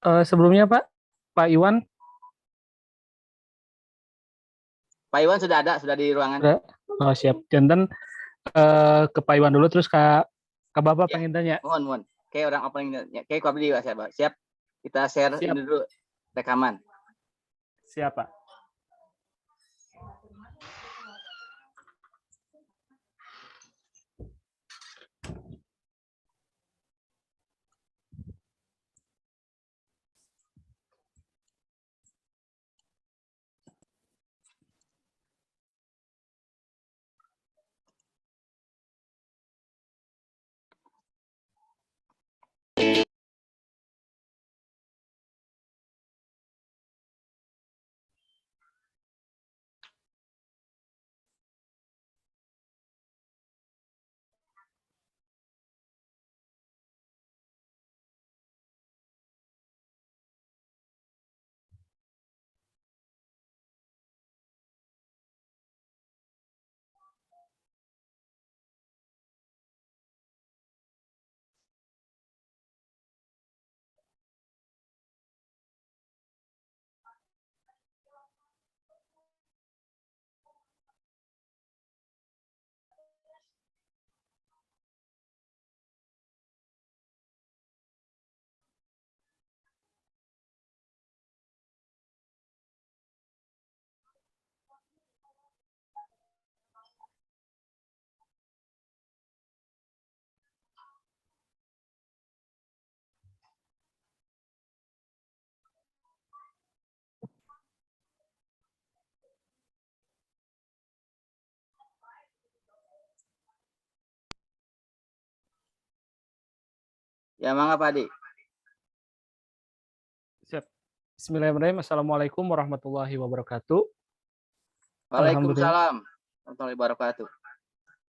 Sebelumnya Pak Iwan. Pak Iwan sudah ada, sudah di ruangan. Oh, siap. Jantan ke Pak Iwan dulu, terus ke Bapak ya, pengen tanya. Mohon. Kayak orang opening, kayak Pak Abdi, siap. Kita share siap. Ini dulu rekaman. Siap, Pak. Ya, mangga Pak Adi. Siap. Bismillahirrahmanirrahim. Assalamualaikum warahmatullahi wabarakatuh. Waalaikumsalam warahmatullahi wabarakatuh.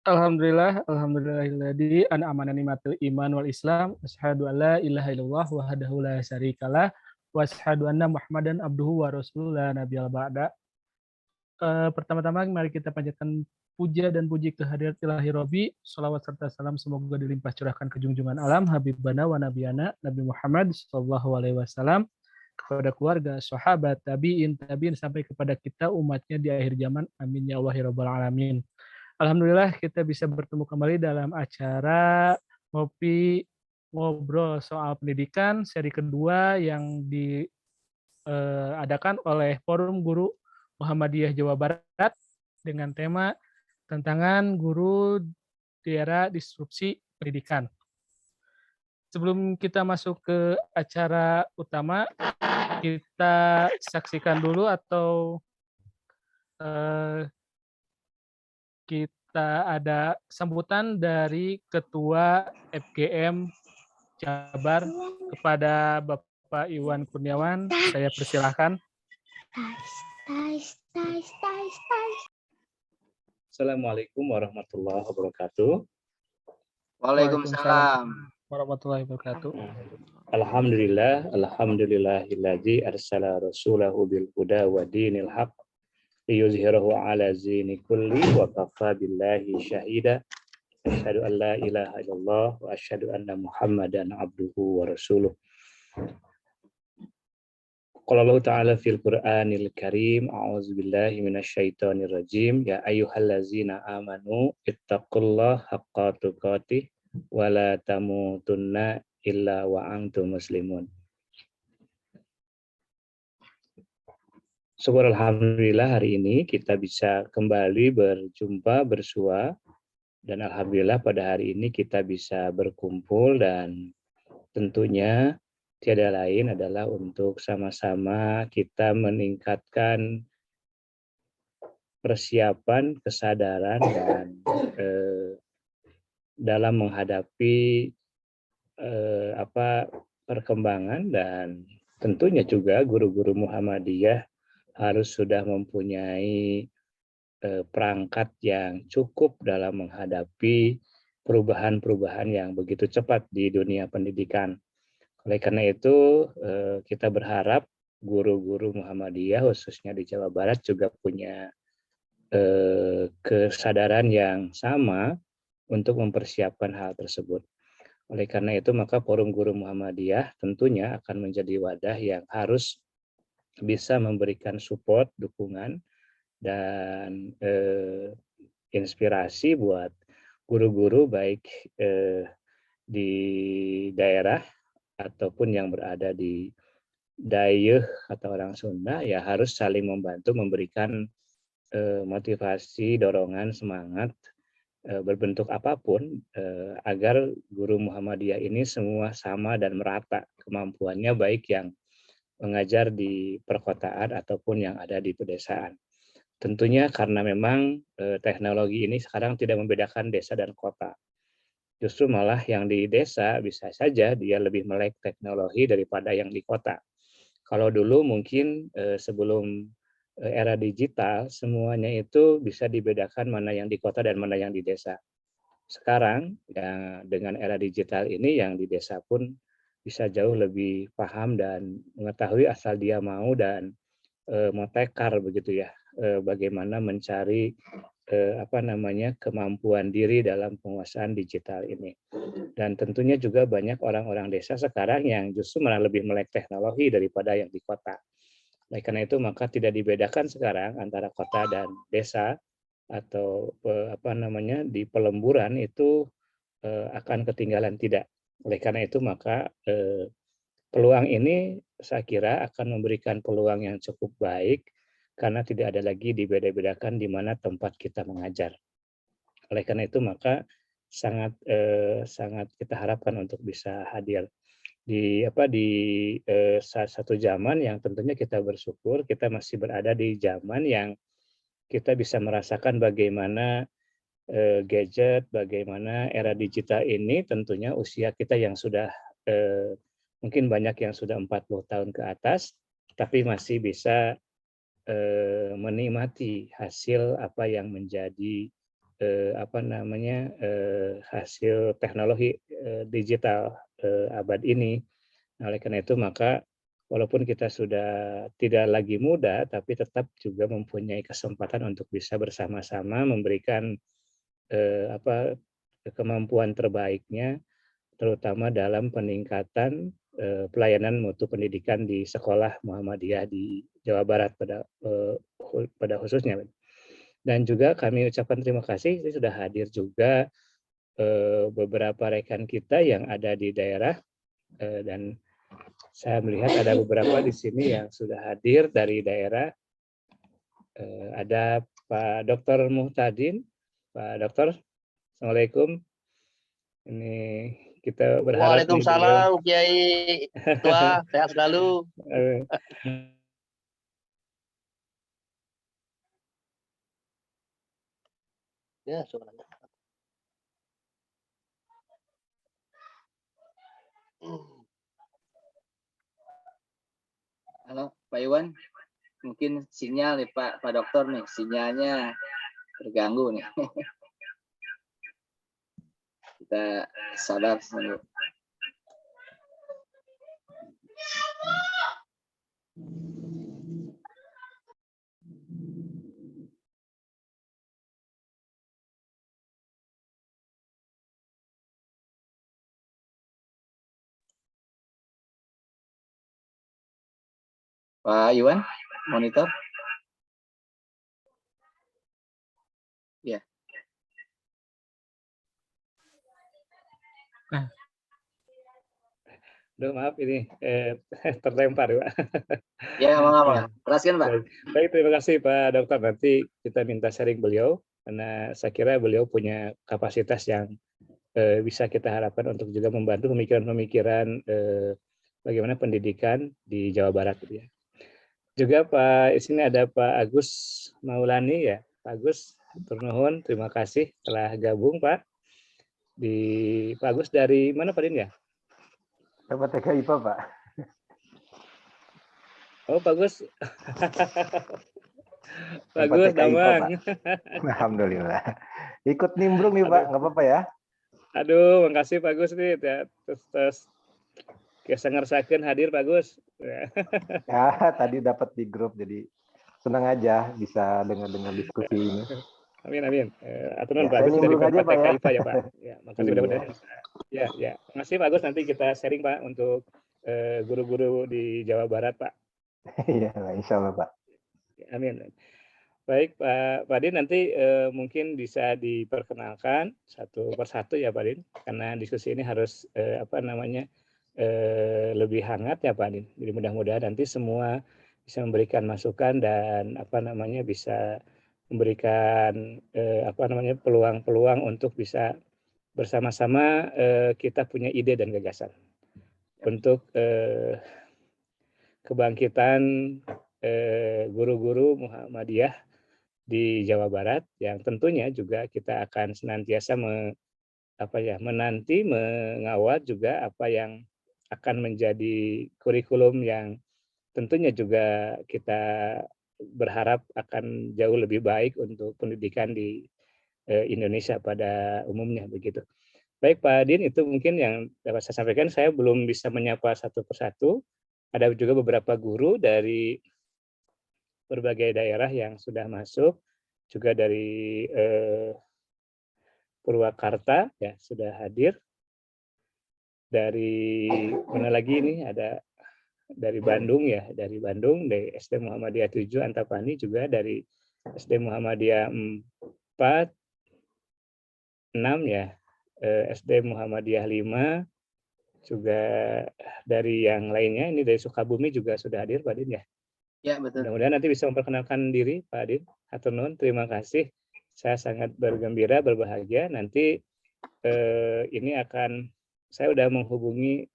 Alhamdulillahilladzi an'amana ni'matul iman wal islam. Asyhadu an la ilaha illallah wahdahu la syarikalah wa asyhadu anna Muhammadan abduhu wa rasuluhu la nabiyal ba'da. Pertama-tama mari kita panjatkan puja dan puji kehadirat Ilahi Robbi, salawat serta salam semoga dilimpah curahkan ke junjungan alam Habibana wa Nabiyana Nabi Muhammad sallallahu alaihi wasallam, kepada keluarga, sahabat, tabiin sampai kepada kita umatnya di akhir zaman. Amin ya Allah ya rabbal alamin. Alhamdulillah kita bisa bertemu kembali dalam acara ngobrol soal pendidikan seri kedua yang diadakan oleh Forum Guru Muhammadiyah Jawa Barat dengan tema tantangan guru di era disrupsi pendidikan. Sebelum kita masuk ke acara utama, kita saksikan dulu atau kita ada sambutan dari Ketua FGM Jabar kepada Bapak Iwan Kurniawan. Saya persilahkan. Assalamualaikum warahmatullahi wabarakatuh. Waalaikumsalam warahmatullahi wabarakatuh. Alhamdulillahilladzi arsala rasulahu bil huda wa dinil haq liyuzhirahu ala zini kulli wa kafa billahi syahida. Asyhadu an la ilaha illallah wa asyhadu anna Muhammadan abduhu wa rasuluh. Qala Allah ta'ala fil Qur'anil Karim, a'udzubillahi minasyaitonir rajim, ya ayyuhallazina amanu ittaqullaha haqqa tuqatih wa la tamutunna illa wa antum muslimun. Syukur alhamdulillah hari ini kita bisa kembali berjumpa bersua, dan alhamdulillah pada hari ini kita bisa berkumpul, dan tentunya tiada lain adalah untuk sama-sama kita meningkatkan persiapan, kesadaran, dan dalam menghadapi perkembangan, dan tentunya juga guru-guru Muhammadiyah harus sudah mempunyai perangkat yang cukup dalam menghadapi perubahan-perubahan yang begitu cepat di dunia pendidikan. Oleh karena itu, kita berharap guru-guru Muhammadiyah khususnya di Jawa Barat juga punya kesadaran yang sama untuk mempersiapkan hal tersebut. Oleh karena itu, maka Forum Guru Muhammadiyah tentunya akan menjadi wadah yang harus bisa memberikan support, dukungan, dan inspirasi buat guru-guru baik di daerah ataupun yang berada di daerah atau orang Sunda, ya harus saling membantu memberikan motivasi, dorongan, semangat berbentuk apapun agar guru Muhammadiyah ini semua sama dan merata kemampuannya, baik yang mengajar di perkotaan ataupun yang ada di pedesaan. Tentunya karena memang teknologi ini sekarang tidak membedakan desa dan kota. Justru malah yang di desa bisa saja dia lebih melek teknologi daripada yang di kota. Kalau dulu mungkin sebelum era digital, semuanya itu bisa dibedakan mana yang di kota dan mana yang di desa. Sekarang ya, dengan era digital ini, yang di desa pun bisa jauh lebih paham dan mengetahui asal dia mau dan mau tekar begitu ya, bagaimana mencari kemampuan diri dalam penguasaan digital ini. Dan tentunya juga banyak orang-orang desa sekarang yang justru malah lebih melek teknologi daripada yang di kota. Oleh karena itu, maka tidak dibedakan sekarang antara kota dan desa, atau di pelemburan itu akan ketinggalan, tidak. Oleh karena itu, maka peluang ini saya kira akan memberikan peluang yang cukup baik, karena tidak ada lagi dibeda-bedakan di mana tempat kita mengajar. Oleh karena itu, maka sangat kita harapkan untuk bisa hadir di satu zaman yang tentunya kita bersyukur kita masih berada di zaman yang kita bisa merasakan bagaimana gadget, bagaimana era digital ini tentunya usia kita yang sudah mungkin banyak yang sudah 40 tahun ke atas, tapi masih bisa menikmati hasil apa yang menjadi hasil teknologi digital abad ini. Nah, oleh karena itu, maka walaupun kita sudah tidak lagi muda, tapi tetap juga mempunyai kesempatan untuk bisa bersama-sama memberikan kemampuan terbaiknya, terutama dalam peningkatan pelayanan mutu pendidikan di sekolah Muhammadiyah di Jawa Barat pada khususnya. Dan juga kami ucapkan terima kasih, ini sudah hadir juga beberapa rekan kita yang ada di daerah, dan saya melihat ada beberapa di sini yang sudah hadir dari daerah. Ada Pak Dr. Muhtadin. Pak Dokter, Assalamualaikum. Ini kita berharap Waalaikumsalam, Kiai Tua, sehat selalu. Ya, suaranya. Halo, Pak Iwan. Mungkin sinyal nih Pak Dokter nih, sinyalnya terganggu nih. Kita sabar dulu. Pak Iwan, monitor. Ya. Nah. Duh, maaf ini terlempar, Pak. Ya, maaf. Teruskan, Pak. Baik, terima kasih Pak Dokter. Nanti kita minta sharing beliau, karena saya kira beliau punya kapasitas yang bisa kita harapkan untuk juga membantu pemikiran-pemikiran bagaimana pendidikan di Jawa Barat, gitu ya. Juga Pak, di sini ada Pak Agus Maulani ya. Pak Agus, turnuhun, terima kasih telah gabung Pak. Pak Agus dari mana Pak Din ya? Dapat TK IPA Pak. Oh Pak Agus. Pak Agus, Damang. Alhamdulillah. Ikut nimbrung nih Pak, nggak apa-apa ya? Aduh, makasih Pak Agus nih. Terus kesengersakeun hadir Pak Gus. Ya, tadi dapat di grup, jadi senang aja bisa dengar diskusi ini. Amin, amin. Atur nuhun Ya, Pak saya Agus dari nimbrung aja, Perpat Pak, ya. IPA ya Pak. Ya, makasih Iya. mudah-mudahan. Ya, ya. Makasih Pak Agus, nanti kita sharing Pak untuk guru-guru di Jawa Barat Pak. Iya, insya Allah, Pak. Amin. Baik Pak Din, nanti mungkin bisa diperkenalkan satu persatu ya Pak Din, karena diskusi ini harus lebih hangat ya Pak Din. Jadi mudah-mudahan nanti semua bisa memberikan masukan dan bisa memberikan peluang-peluang untuk bisa bersama-sama kita punya ide dan gagasan untuk kebangkitan guru-guru Muhammadiyah di Jawa Barat yang tentunya juga kita akan senantiasa menanti mengawal juga apa yang akan menjadi kurikulum yang tentunya juga kita berharap akan jauh lebih baik untuk pendidikan di Indonesia pada umumnya begitu. Baik Pak Din, itu mungkin yang dapat saya sampaikan. Saya belum bisa menyapa satu persatu. Ada juga beberapa guru dari berbagai daerah yang sudah masuk, juga dari Purwakarta ya sudah hadir. Dari mana lagi ini, ada dari Bandung ya, dari SD Muhammadiyah 7 Antapani, juga dari SD Muhammadiyah 4, 6 ya, SD Muhammadiyah 5, juga dari yang lainnya, ini dari Sukabumi juga sudah hadir Pak Din ya. Ya, betul. Mudah-mudahan nanti bisa memperkenalkan diri Pak Din. Hatur nuhun, terima kasih. Saya sangat bergembira, berbahagia. Nanti saya sudah menghubungi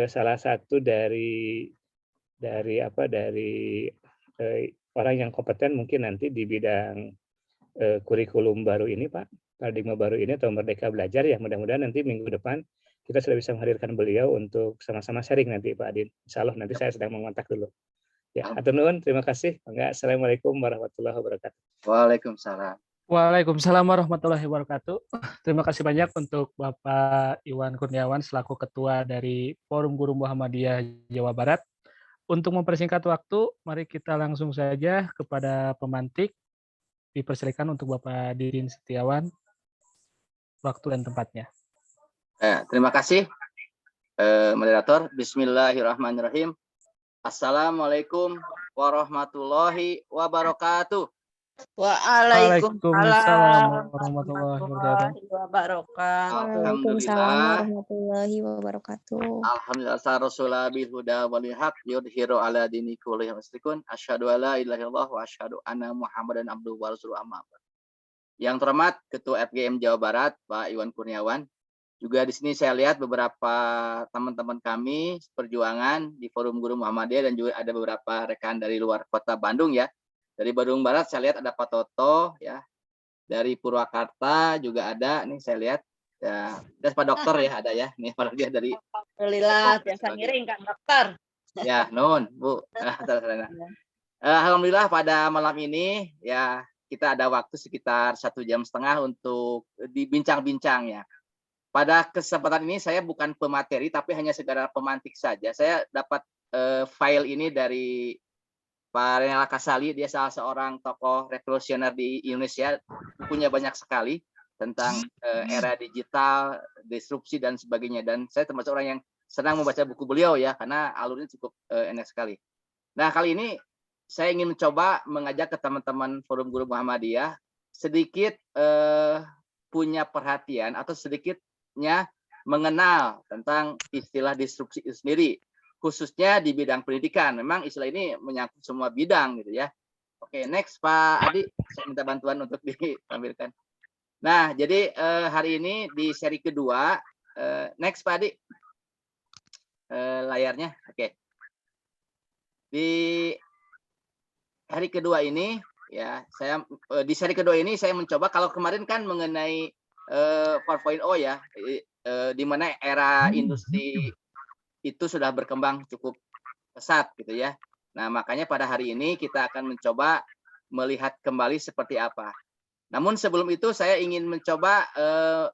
salah satu dari orang yang kompeten mungkin nanti di bidang kurikulum baru ini Pak, paradigma baru ini atau Merdeka Belajar ya. Mudah-mudahan nanti minggu depan kita sudah bisa menghadirkan beliau untuk sama-sama sharing nanti Pak Adin. Insya Allah nanti saya sedang mengontak dulu. Ya, hatur nuhun, terima kasih. Assalamualaikum warahmatullahi wabarakatuh. Waalaikumsalam. Waalaikumsalam warahmatullahi wabarakatuh. Terima kasih banyak untuk Bapak Iwan Kurniawan selaku Ketua dari Forum Guru Muhammadiyah Jawa Barat. Untuk mempersingkat waktu, mari kita langsung saja kepada pemantik. Dipersilakan untuk Bapak Didin Setiawan, waktu dan tempatnya. Terima kasih, moderator. Bismillahirrahmanirrahim. Assalamualaikum warahmatullahi wabarakatuh. Waalaikumsalam warahmatullahi wabarakatuh. Warahmatullahi wabarakatuh. Alhamdulillah rasulullah bil huda wal haq yudhiru ala dini kulli musyrikun asyhadu alla ilaha illallah wa asyhadu anna muhammadan abduhu wa rasuluhu amma ba'd. Yang terhormat Ketua FGM Jawa Barat Pak Iwan Kurniawan. Juga di sini saya lihat beberapa teman-teman kami perjuangan di Forum Guru Muhammadiyah dan juga ada beberapa rekan dari luar kota Bandung ya. Dari Bandung Barat saya lihat ada Pak Toto ya. Dari Purwakarta juga ada nih saya lihat. Ya, dan Pak Dokter ya ada ya. Nih Pak dia dari Alhamdulillah biasa ngiring Kang Dokter. Ya, nun, Bu. Alhamdulillah pada malam ini ya kita ada waktu sekitar 1,5 jam untuk dibincang-bincang ya. Pada kesempatan ini saya bukan pemateri tapi hanya sekedar pemantik saja. Saya dapat file ini dari Pak Renal Kasali, dia salah seorang tokoh revolusioner di Indonesia, punya banyak sekali tentang era digital, disrupsi dan sebagainya. Dan saya termasuk orang yang senang membaca buku beliau ya, karena alurnya cukup enak sekali. Nah kali ini saya ingin mencoba mengajak ke teman-teman Forum Guru Muhammadiyah sedikit punya perhatian atau sedikitnya mengenal tentang istilah disrupsi itu sendiri. Khususnya di bidang pendidikan. Memang istilah ini menyangkut semua bidang gitu ya. Oke, next Pak Adi, saya minta bantuan untuk ditampilkan. Nah, jadi hari ini di seri kedua, next Pak Adi, layarnya, oke. Di hari kedua ini, ya, saya di seri kedua ini saya mencoba, kalau kemarin kan mengenai 4.0 ya, di mana era industri itu sudah berkembang cukup pesat gitu ya. Nah, makanya pada hari ini kita akan mencoba melihat kembali seperti apa. Namun sebelum itu saya ingin mencoba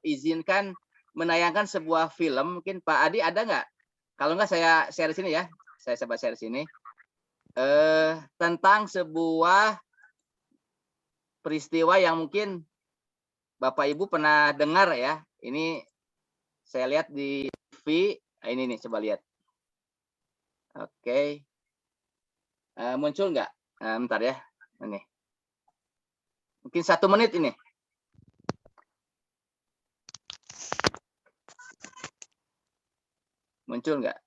izinkan menayangkan sebuah film. Mungkin Pak Adi ada nggak? Kalau nggak saya share di sini ya. Saya coba share di sini. Tentang sebuah peristiwa yang mungkin Bapak Ibu pernah dengar ya. Ini saya lihat di TV. Ini nih, coba lihat. Oke. Muncul nggak? Bentar ya. Ini. Mungkin 1 menit ini. Muncul nggak?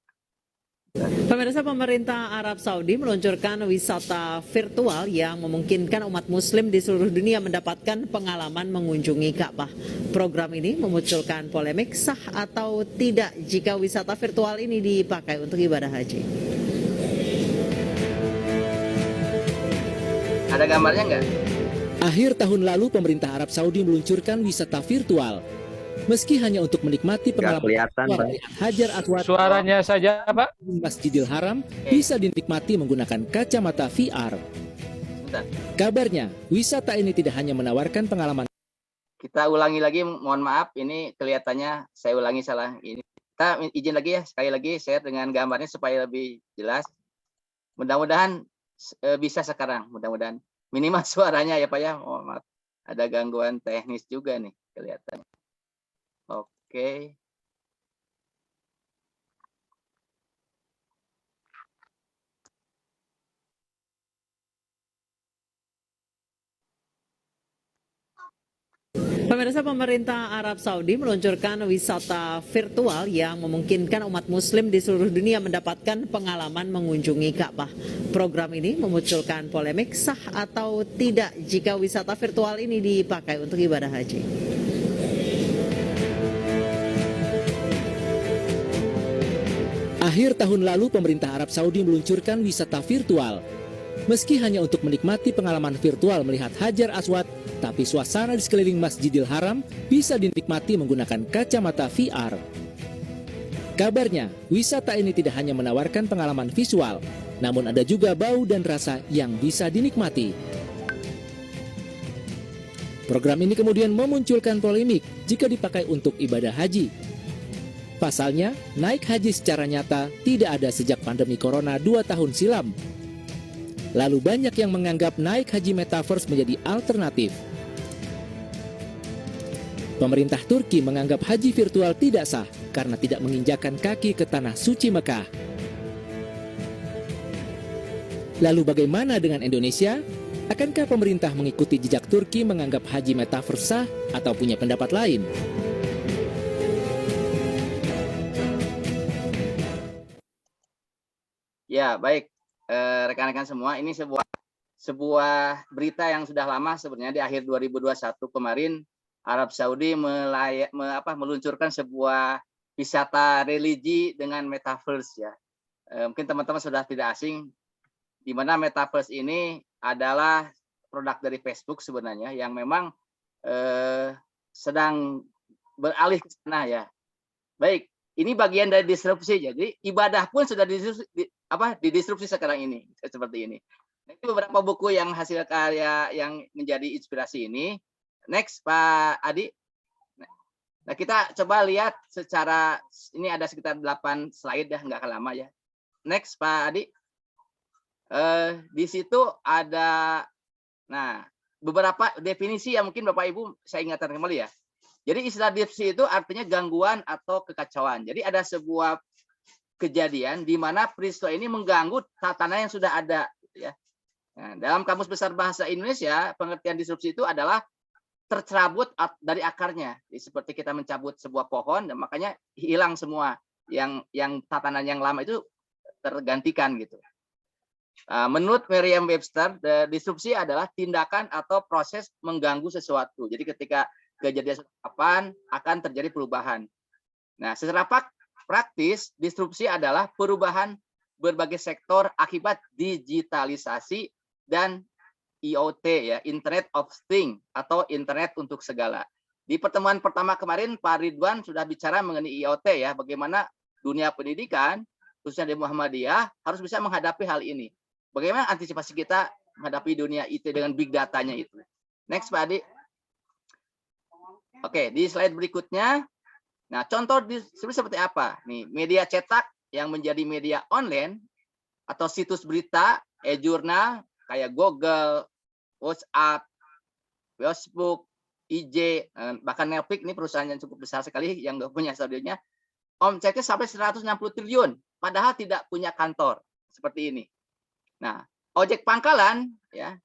Pemirsa, pemerintah Arab Saudi meluncurkan wisata virtual yang memungkinkan umat muslim di seluruh dunia mendapatkan pengalaman mengunjungi Ka'bah. Program ini memunculkan polemik sah atau tidak jika wisata virtual ini dipakai untuk ibadah haji. Ada gambarnya nggak? Akhir tahun lalu pemerintah Arab Saudi meluncurkan wisata virtual. Meski hanya untuk menikmati pengalaman Hajar Aswad, Suaranya saja, Pak. Masjidil Haram bisa dinikmati menggunakan kacamata VR. Bentar. Kabarnya, wisata ini tidak hanya menawarkan pengalaman. Kita ulangi lagi, mohon maaf, ini kelihatannya saya ulangi salah. Ini kita izin lagi ya, sekali lagi share dengan gambarnya supaya lebih jelas. Mudah-mudahan bisa sekarang, mudah-mudahan minimal suaranya ya Pak ya. Oh, maaf, ada gangguan teknis juga nih kelihatannya. Oke. Pemirsa, pemerintah Arab Saudi meluncurkan wisata virtual yang memungkinkan umat muslim di seluruh dunia mendapatkan pengalaman mengunjungi Ka'bah. Program ini memunculkan polemik sah atau tidak jika wisata virtual ini dipakai untuk ibadah haji. Akhir tahun lalu pemerintah Arab Saudi meluncurkan wisata virtual. Meski hanya untuk menikmati pengalaman virtual melihat Hajar Aswad, tapi suasana di sekeliling Masjidil Haram bisa dinikmati menggunakan kacamata VR. Kabarnya, wisata ini tidak hanya menawarkan pengalaman visual, namun ada juga bau dan rasa yang bisa dinikmati. Program ini kemudian memunculkan polemik jika dipakai untuk ibadah haji. Pasalnya, naik haji secara nyata tidak ada sejak pandemi corona 2 tahun silam. Lalu banyak yang menganggap naik haji metaverse menjadi alternatif. Pemerintah Turki menganggap haji virtual tidak sah karena tidak menginjakan kaki ke tanah suci Mekah. Lalu bagaimana dengan Indonesia? Akankah pemerintah mengikuti jejak Turki menganggap haji metaverse sah atau punya pendapat lain? Ya, baik. Rekan-rekan semua, ini sebuah berita yang sudah lama sebenarnya. Di akhir 2021 kemarin Arab Saudi meluncurkan sebuah wisata religi dengan metaverse ya. Mungkin teman-teman sudah tidak asing di mana metaverse ini adalah produk dari Facebook sebenarnya yang memang sedang beralih ke sana ya. Baik, ini bagian dari disrupsi. Jadi ibadah pun sudah didisrupsi sekarang ini seperti ini. Nah, itu beberapa buku yang hasil karya yang menjadi inspirasi ini. Next, Pak Adi. Nah, kita coba lihat secara ini ada sekitar 8 slide ya, nggak lama ya. Next, Pak Adi. Di situ ada beberapa definisi yang mungkin Bapak Ibu saya ingatkan kembali ya. Jadi istilah disrupsi itu artinya gangguan atau kekacauan. Jadi ada sebuah kejadian di mana peristiwa ini mengganggu tatanan yang sudah ada ya. Nah, dalam Kamus Besar Bahasa Indonesia, pengertian disrupsi itu adalah tercerabut dari akarnya. Jadi, seperti kita mencabut sebuah pohon dan makanya hilang semua yang tatanan yang lama itu tergantikan gitu. Menurut Merriam-Webster, disrupsi adalah tindakan atau proses mengganggu sesuatu. Jadi ketika kejadian kapan akan terjadi perubahan. Nah, secara praktis, disrupsi adalah perubahan berbagai sektor akibat digitalisasi dan IoT ya, Internet of Things atau Internet untuk segala. Di pertemuan pertama kemarin Pak Ridwan sudah bicara mengenai IoT ya, bagaimana dunia pendidikan khususnya di Muhammadiyah harus bisa menghadapi hal ini. Bagaimana antisipasi kita menghadapi dunia IT dengan big datanya itu. Next Pak Adi. Oke, di slide berikutnya. Nah, contoh seperti apa? Nih, media cetak yang menjadi media online atau situs berita, e-jurnal kayak Google, WhatsApp, Facebook, IG, bahkan Netflix ini perusahaan yang cukup besar sekali yang nggak punya studionya, omsetnya sampai 160 triliun, padahal tidak punya kantor seperti ini. Nah, ojek pangkalan ya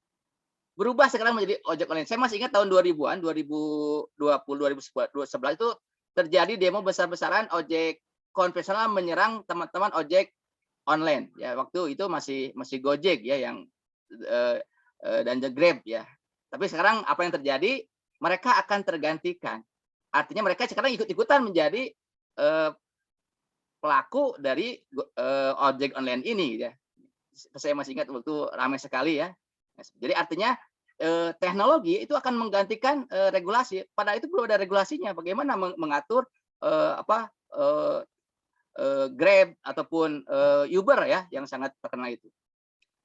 berubah sekarang menjadi ojek online. Saya masih ingat tahun 2000-an, 2020, 2011 itu terjadi demo besar-besaran ojek konvensional menyerang teman-teman ojek online. Ya, waktu itu masih Gojek ya yang dan Grab ya. Tapi sekarang apa yang terjadi? Mereka akan tergantikan. Artinya mereka sekarang ikut-ikutan menjadi pelaku dari ojek online ini ya. Saya masih ingat waktu ramai sekali ya. Jadi artinya teknologi itu akan menggantikan regulasi. Pada itu belum ada regulasinya. Bagaimana mengatur Grab ataupun Uber ya yang sangat terkenal itu.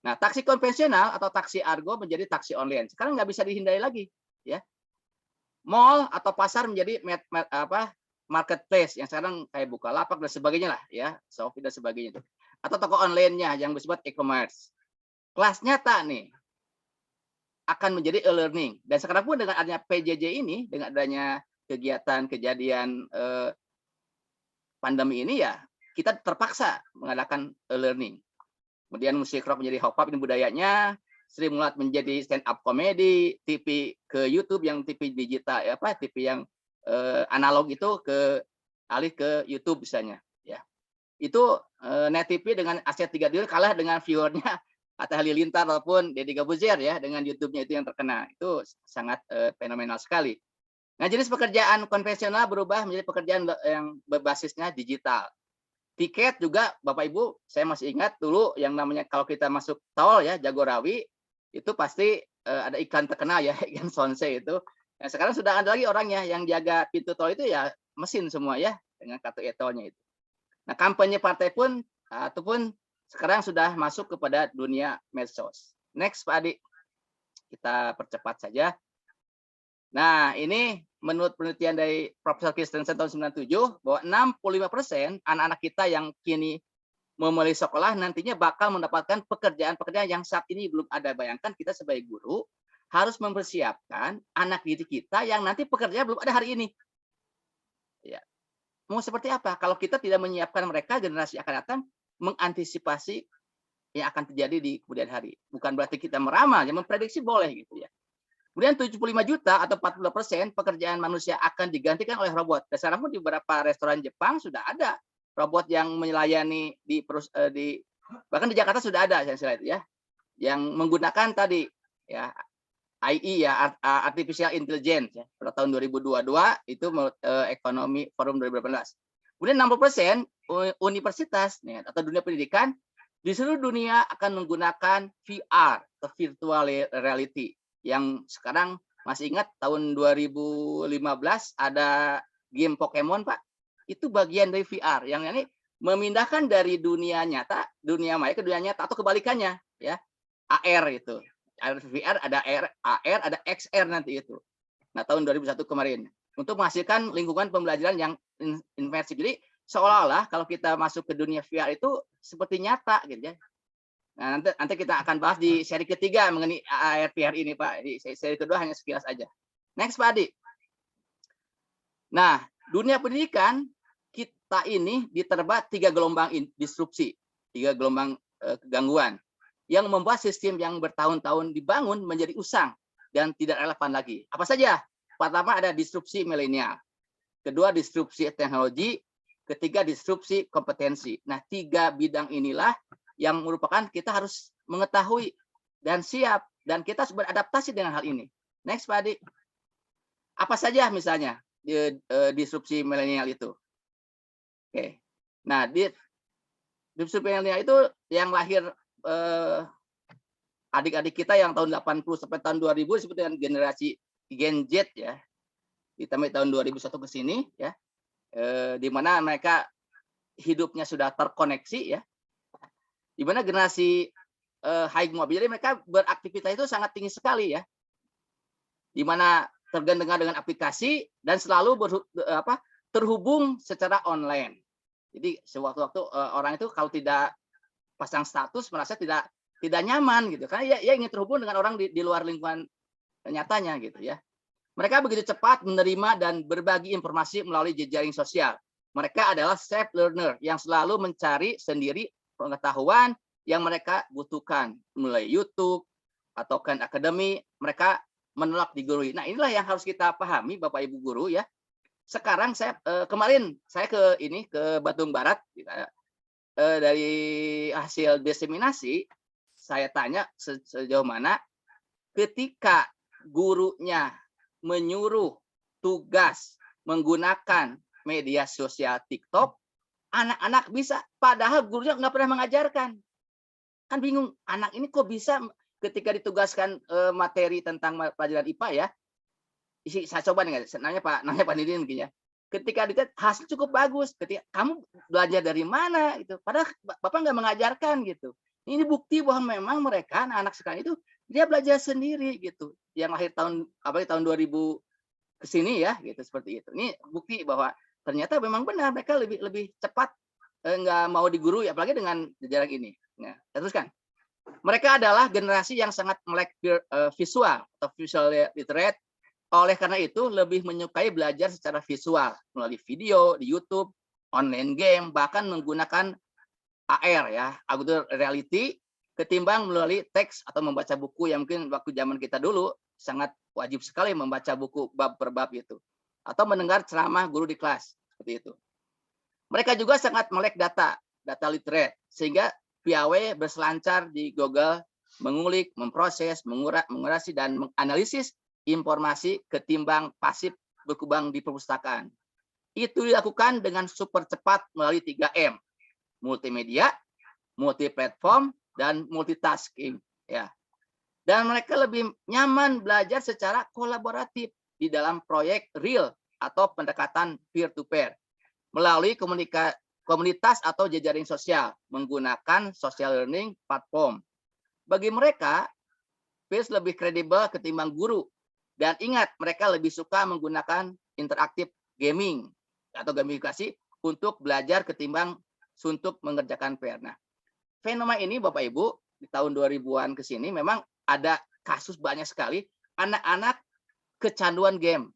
Nah, taksi konvensional atau taksi argo menjadi taksi online. Sekarang nggak bisa dihindari lagi, ya. Mall atau pasar menjadi marketplace yang sekarang kayak Bukalapak dan sebagainya lah, ya, Shopee dan sebagainya itu. Atau toko online-nya yang bersifat e-commerce. Kelas nyata nih akan menjadi e-learning. Dan sekarang pun dengan adanya PJJ ini, dengan adanya kegiatan kejadian pandemi ini ya, kita terpaksa mengadakan e-learning. Kemudian musik rock menjadi hip hop, ini budayanya. Sri Mulat menjadi stand up comedy, TV ke YouTube yang TV digital, TV yang analog itu alih ke YouTube misalnya. Ya, itu Net TV dengan aset 3 triliun kalah dengan viewernya Atta Halilintar ataupun Deddy Corbuzier ya dengan YouTube-nya itu yang terkena. Itu sangat fenomenal sekali. Nah, jenis pekerjaan konvensional berubah menjadi pekerjaan yang berbasisnya digital. Tiket juga Bapak Ibu, saya masih ingat dulu yang namanya kalau kita masuk tol ya Jagorawi itu pasti ada iklan terkenal ya, iklan Sonse itu. Nah, sekarang sudah ada lagi orangnya yang jaga pintu tol itu ya mesin semua ya dengan kartu e-tolnya itu. Nah, kampanye partai pun ataupun sekarang sudah masuk kepada dunia medsos. Next Pak Adi, kita percepat saja. Nah, ini menurut penelitian dari Profesor Christensen tahun 97 bahwa 65% anak-anak kita yang kini memulai sekolah nantinya bakal mendapatkan pekerjaan-pekerjaan yang saat ini belum ada. Bayangkan kita sebagai guru harus mempersiapkan anak didik kita yang nanti pekerjaan belum ada hari ini. Ya. Mau seperti apa kalau kita tidak menyiapkan mereka generasi akan datang mengantisipasi yang akan terjadi di kemudian hari. Bukan berarti kita meramal, yang memprediksi boleh gitu ya. Kemudian 75 juta atau 40% pekerjaan manusia akan digantikan oleh robot. Dan sekarang pun di beberapa restoran Jepang sudah ada robot yang melayani bahkan di Jakarta sudah ada itu ya, yang menggunakan tadi ya AI ya artificial intelligence ya, pada tahun 2022 itu ekonomi forum 2018. Kemudian 60% universitas nih, atau dunia pendidikan di seluruh dunia akan menggunakan VR atau virtual reality. Yang sekarang masih ingat tahun 2015 ada game Pokemon Pak, itu bagian dari VR yang ini memindahkan dari dunia nyata, dunia maya ke dunia nyata atau kebalikannya ya, AR itu. VR ada AR ada XR nanti itu. Nah tahun 2001 kemarin untuk menghasilkan lingkungan pembelajaran yang imersif. Jadi seolah-olah kalau kita masuk ke dunia VR itu seperti nyata gitu ya. Nah, nanti kita akan bahas di seri ketiga mengenai AR VR ini Pak. Di seri kedua hanya sekilas aja. Next Pak Adi. Nah, dunia pendidikan kita ini diterba 3 gelombang disrupsi, 3 gelombang gangguan yang membuat sistem yang bertahun-tahun dibangun menjadi usang dan tidak relevan lagi. Apa saja? Pertama ada disrupsi milenial. Kedua disrupsi teknologi, ketiga disrupsi kompetensi. Nah, 3 bidang inilah yang merupakan kita harus mengetahui dan siap dan kita harus beradaptasi dengan hal ini. Next Pak Adi. Apa saja misalnya disrupsi milenial itu? Oke. Nah, disrupsi milenial itu yang lahir adik-adik kita yang tahun 80 sampai tahun 2000 disebut dengan generasi Gen Z ya. Ditambah tahun 2001 ke sini ya. Di mana mereka hidupnya sudah terkoneksi ya. Di mana generasi high mobil, jadi mereka beraktivitas itu sangat tinggi sekali ya, di mana tergantung dengan aplikasi dan selalu terhubung secara online. Jadi sewaktu-waktu orang itu kalau tidak pasang status merasa tidak nyaman gitu, karena ia ingin terhubung dengan orang di luar lingkungan nyatanya gitu ya. Mereka begitu cepat menerima dan berbagi informasi melalui jejaring sosial. Mereka adalah self learner yang selalu mencari sendiri pengetahuan yang mereka butuhkan, mulai YouTube atau Khan Academy, mereka menolak digurui. Nah, inilah yang harus kita pahami Bapak Ibu guru ya. Sekarang saya kemarin saya ke Bandung Barat dari hasil diseminasi saya tanya sejauh mana ketika gurunya menyuruh tugas menggunakan media sosial TikTok, anak-anak bisa, padahal gurunya nggak pernah mengajarkan. Kan bingung, anak ini kok bisa ketika ditugaskan materi tentang pelajaran IPA ya. Saya coba nih, nanya Pak Nidin mungkin ya. Ketika dilihat hasil cukup bagus, ketika kamu belajar dari mana itu, padahal Bapak nggak mengajarkan gitu. Ini bukti bahwa memang mereka anak-anak sekarang itu dia belajar sendiri gitu. Yang akhir tahun 2000 ke sini ya gitu seperti itu. Ini bukti bahwa ternyata memang benar mereka lebih cepat nggak mau digurui apalagi dengan jarak ini. Nah, teruskan. Mereka adalah generasi yang sangat melek visual atau visual literate. Oleh karena itu lebih menyukai belajar secara visual melalui video di YouTube, online game, bahkan menggunakan AR ya, augmented reality, ketimbang melalui teks atau membaca buku yang mungkin waktu zaman kita dulu sangat wajib sekali membaca buku bab per bab itu, atau mendengar ceramah guru di kelas seperti itu. Mereka juga sangat melek data literate, sehingga piawai berselancar di Google, mengulik, memproses, mengurasi dan menganalisis informasi ketimbang pasif berkubang di perpustakaan. Itu dilakukan dengan super cepat melalui 3M, multimedia, multiplatform, dan multitasking. Ya. Dan mereka lebih nyaman belajar secara kolaboratif di dalam proyek real atau pendekatan peer-to-peer melalui komunitas atau jejaring sosial menggunakan social learning platform. Bagi mereka, peers lebih kredibel ketimbang guru. Dan ingat, mereka lebih suka menggunakan interaktif gaming atau gamifikasi untuk belajar ketimbang untuk mengerjakan PR. Nah, fenomena ini Bapak Ibu di tahun 2000-an ke sini memang ada kasus banyak sekali anak-anak kecanduan game.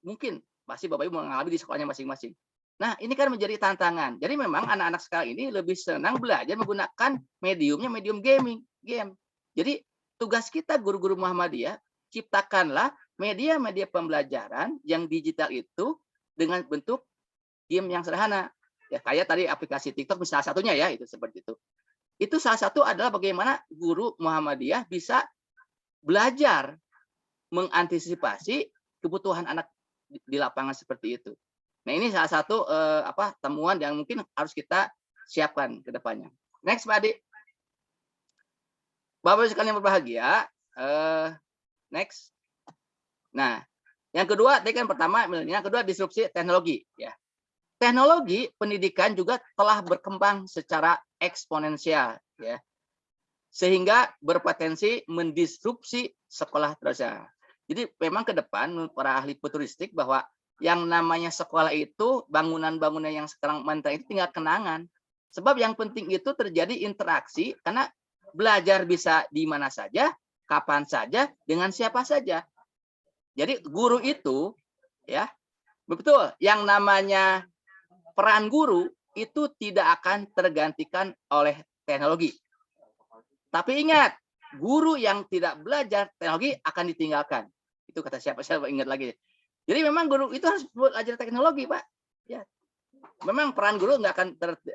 Mungkin pasti Bapak Ibu mengalami di sekolahnya masing-masing. Nah, ini kan menjadi tantangan. Jadi memang anak-anak sekarang ini lebih senang belajar menggunakan medium gaming, game. Jadi tugas kita guru-guru Muhammadiyah, ciptakanlah media-media pembelajaran yang digital itu dengan bentuk game yang sederhana. Ya, kayak tadi aplikasi TikTok misalnya satunya ya, itu seperti itu. Itu salah satu adalah bagaimana guru Muhammadiyah bisa belajar mengantisipasi kebutuhan anak di lapangan seperti itu. Nah, ini salah satu temuan yang mungkin harus kita siapkan ke depannya. Next, Pak Adi. Bapak sekalian berbahagia, next. Nah, yang kedua, tadi kan pertama, yang kedua disrupsi teknologi. Ya. Teknologi pendidikan juga telah berkembang secara eksponensial, ya, sehingga berpotensi mendisrupsi sekolah terasa. Jadi memang ke depan para ahli futuristik bahwa yang namanya sekolah itu bangunan-bangunan yang sekarang mentah itu tinggal kenangan. Sebab yang penting itu terjadi interaksi karena belajar bisa di mana saja, kapan saja, dengan siapa saja. Jadi guru itu ya betul yang namanya peran guru itu tidak akan tergantikan oleh teknologi. Tapi ingat, guru yang tidak belajar teknologi akan ditinggalkan. Itu kata siapa ingat lagi. Jadi memang guru itu harus belajar teknologi, Pak. Ya. Memang peran guru nggak akan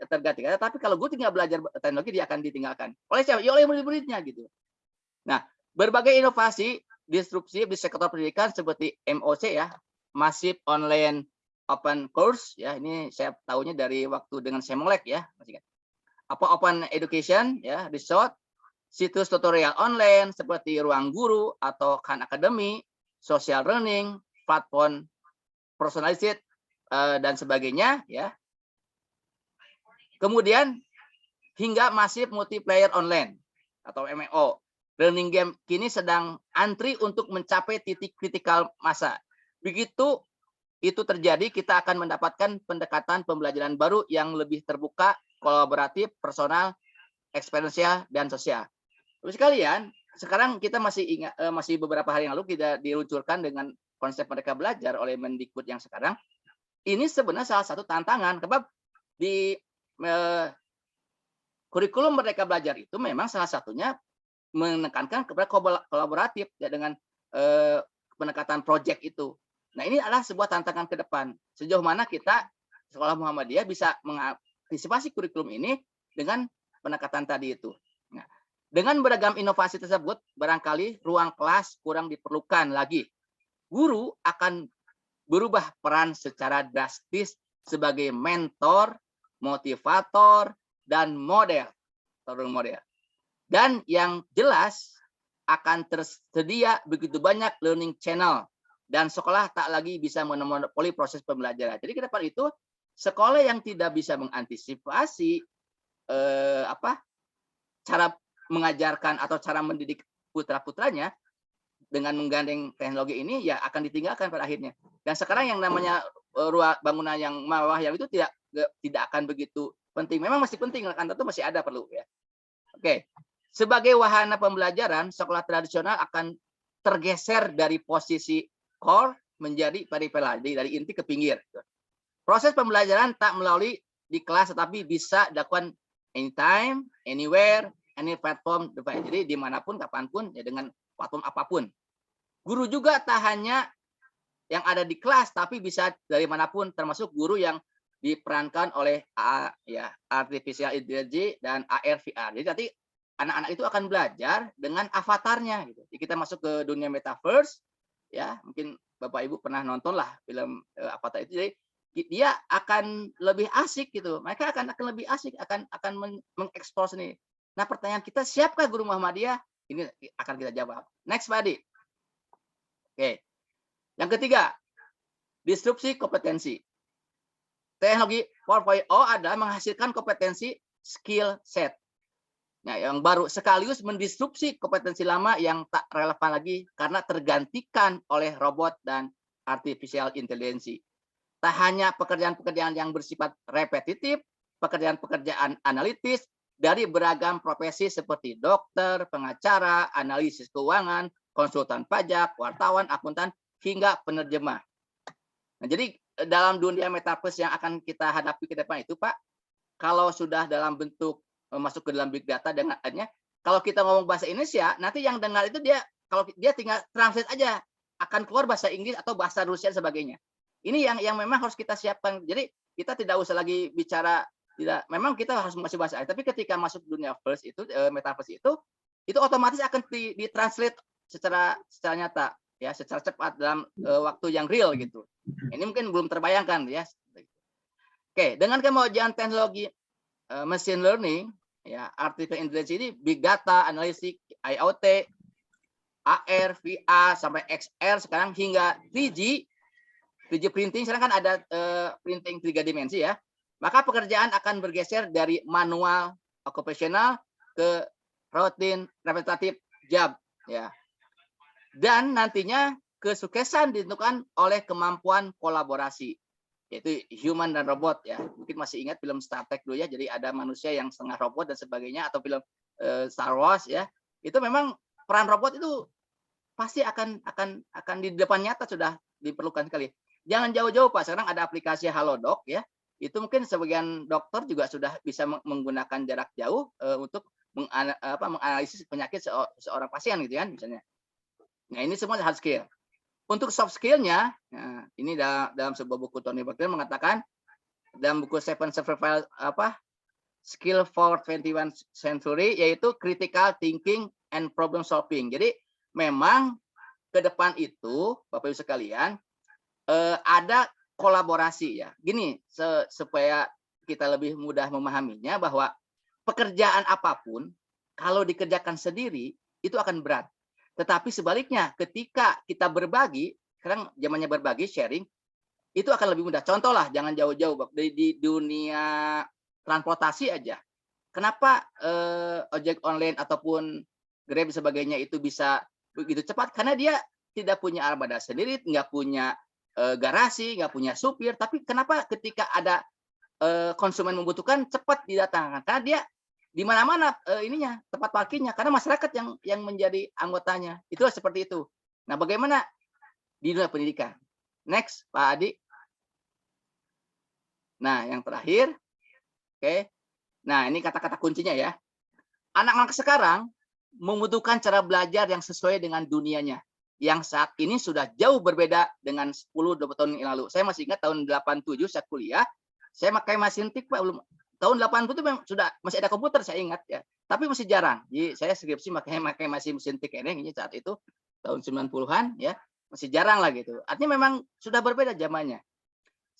tergantikan. Tapi kalau guru tinggal belajar teknologi, dia akan ditinggalkan. Oleh siapa? Ya oleh murid-muridnya gitu. Nah, berbagai inovasi disrupsi di sektor pendidikan seperti MOC ya, Massive Online Open Course ya, ini saya tahunya dari waktu dengan Semolek ya, Open Education ya, Resort, situs tutorial online seperti Ruang Guru atau Khan Academy, Social Learning, platform personalized dan sebagainya ya. Kemudian hingga masif multiplayer online atau MMO. Learning game kini sedang antri untuk mencapai titik kritikal masa. Begitu itu terjadi, kita akan mendapatkan pendekatan pembelajaran baru yang lebih terbuka, kolaboratif, personal, eksperiensial, dan sosial. Terus sekalian, sekarang kita masih ingat, masih beberapa hari yang lalu kita diluncurkan dengan konsep Merdeka Belajar oleh Mendikbud yang sekarang. Ini sebenarnya salah satu tantangan, sebab di kurikulum Merdeka Belajar itu memang salah satunya menekankan kepada kolaboratif ya, dengan pendekatan proyek itu. Nah, ini adalah sebuah tantangan ke depan. Sejauh mana kita Sekolah Muhammadiyah bisa mengantisipasi kurikulum ini dengan pendekatan tadi itu. Nah, dengan beragam inovasi tersebut, barangkali ruang kelas kurang diperlukan lagi. Guru akan berubah peran secara drastis sebagai mentor, motivator, dan model. Dan yang jelas akan tersedia begitu banyak learning channel dan sekolah tak lagi bisa memonopoli proses pembelajaran. Jadi ke depan itu sekolah yang tidak bisa mengantisipasi cara mengajarkan atau cara mendidik putra-putranya dengan menggandeng teknologi ini ya akan ditinggalkan pada akhirnya. Dan sekarang yang namanya bangunan yang mewah yang itu tidak akan begitu penting. Memang masih penting, kan tentu masih ada perlu ya. Oke. Sebagai wahana pembelajaran, sekolah tradisional akan tergeser dari posisi core menjadi peripheral, dari inti ke pinggir. Proses pembelajaran tak melalui di kelas, tetapi bisa dilakukan anytime, anywhere, any platform. Jadi dimanapun, kapanpun, ya dengan platform apapun. Guru juga tak hanya yang ada di kelas, tapi bisa dari manapun, termasuk guru yang diperankan oleh artificial intelligence dan AR VR. Jadi nanti anak-anak itu akan belajar dengan avatarnya. Gitu. Jadi kita masuk ke dunia metaverse, ya mungkin Bapak Ibu pernah nonton lah film Avatar itu. Jadi dia akan lebih asik gitu. Mereka akan lebih asik, akan mengekspos ini. Nah pertanyaan kita, siapkah guru Muhammadiyah? Ini akan kita jawab. Next, Pak Adi. Oke. Yang ketiga, disrupsi kompetensi. Teknologi 4.0 adalah menghasilkan kompetensi skill set. Nah, yang baru sekaligus mendisrupsi kompetensi lama yang tak relevan lagi karena tergantikan oleh robot dan artificial intelligence. Tak hanya pekerjaan-pekerjaan yang bersifat repetitif, pekerjaan-pekerjaan analitis dari beragam profesi seperti dokter, pengacara, analisis keuangan, konsultan pajak, wartawan, akuntan, hingga penerjemah. Nah, jadi dalam dunia metaverse yang akan kita hadapi ke depan itu, Pak, kalau sudah dalam bentuk masuk ke dalam big data dengannya, kalau kita ngomong bahasa Indonesia, nanti yang dengar itu kalau dia tinggal translate aja, akan keluar bahasa Inggris atau bahasa Rusia dan sebagainya. Ini yang memang harus kita siapkan. Jadi kita tidak usah lagi bicara, memang kita harus masih bahasa, tapi ketika masuk dunia metaverse itu otomatis akan ditranslate secara nyata, ya, secara cepat dalam waktu yang real gitu. Ini mungkin belum terbayangkan ya. Oke, dengan kemajuan teknologi machine learning, ya, artificial intelligence ini, big data, analisis, IoT, AR, VR, sampai XR sekarang hingga 3G printing, sekarang kan ada printing 3 dimensi ya. Maka pekerjaan akan bergeser dari manual, occupational ke rutin, repetitif job, ya. Dan nantinya kesuksesan ditentukan oleh kemampuan kolaborasi, yaitu human dan robot ya. Mungkin masih ingat film Star Trek dulu ya, jadi ada manusia yang setengah robot dan sebagainya, atau film Star Wars ya. Itu memang peran robot itu pasti akan di depan nyata sudah diperlukan sekali. Jangan jauh-jauh Pak, sekarang ada aplikasi Halodoc ya. Itu mungkin sebagian dokter juga sudah bisa menggunakan jarak jauh untuk menganalisis penyakit seorang pasien gitu kan misalnya. Nah, ini semua hard skill. Untuk soft skill-nya, nah, ini dalam sebuah buku Tony Berger mengatakan, dalam buku Seven Survival Skill for 21st Century, yaitu critical thinking and problem solving. Jadi memang ke depan itu, Bapak Ibu sekalian, ada kolaborasi ya. Gini, supaya kita lebih mudah memahaminya, bahwa pekerjaan apapun kalau dikerjakan sendiri itu akan berat. Tetapi sebaliknya, ketika kita berbagi, sekarang zamannya berbagi, sharing, itu akan lebih mudah. Contoh lah, jangan jauh-jauh di dunia transportasi aja. Kenapa ojek online ataupun Grab sebagainya itu bisa begitu cepat? Karena dia tidak punya armada sendiri, nggak punya garasi, nggak punya supir. Tapi kenapa ketika ada konsumen membutuhkan, cepat didatangkan? Karena di mana-mana ininya tempat parkirnya karena masyarakat yang menjadi anggotanya. Itulah seperti itu. Nah, bagaimana di dunia pendidikan? Next, Pak Adi. Nah, yang terakhir, oke. Nah, ini kata-kata kuncinya ya. Anak-anak sekarang membutuhkan cara belajar yang sesuai dengan dunianya, yang saat ini sudah jauh berbeda dengan 10-20 tahun yang lalu. Saya masih ingat tahun 87 saya kuliah, saya pakai mesin tik, Pak, belum. Tahun 80 itu sudah masih ada komputer, saya ingat ya. Tapi masih jarang. Jadi saya skripsi pakai mesin tik ini saat itu tahun 90-an ya, masih jarang lah gitu. Artinya memang sudah berbeda zamannya.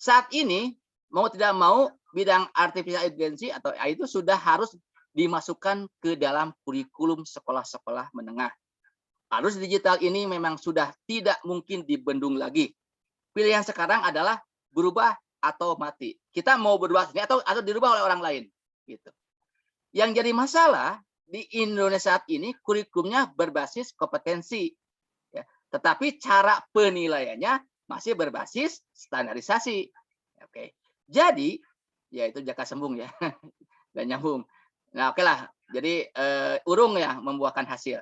Saat ini mau tidak mau bidang artificial intelligence atau AI itu sudah harus dimasukkan ke dalam kurikulum sekolah-sekolah menengah. Arus digital ini memang sudah tidak mungkin dibendung lagi. Pilihan sekarang adalah berubah atau mati. Kita mau berubah atau dirubah oleh orang lain gitu. Yang jadi masalah di Indonesia saat ini kurikulumnya berbasis kompetensi ya, tetapi cara penilaiannya masih berbasis standarisasi. Oke. Jadi ya itu jaka sembung ya. Dan nyambung. Nah, oke lah. Jadi urung ya membuahkan hasil.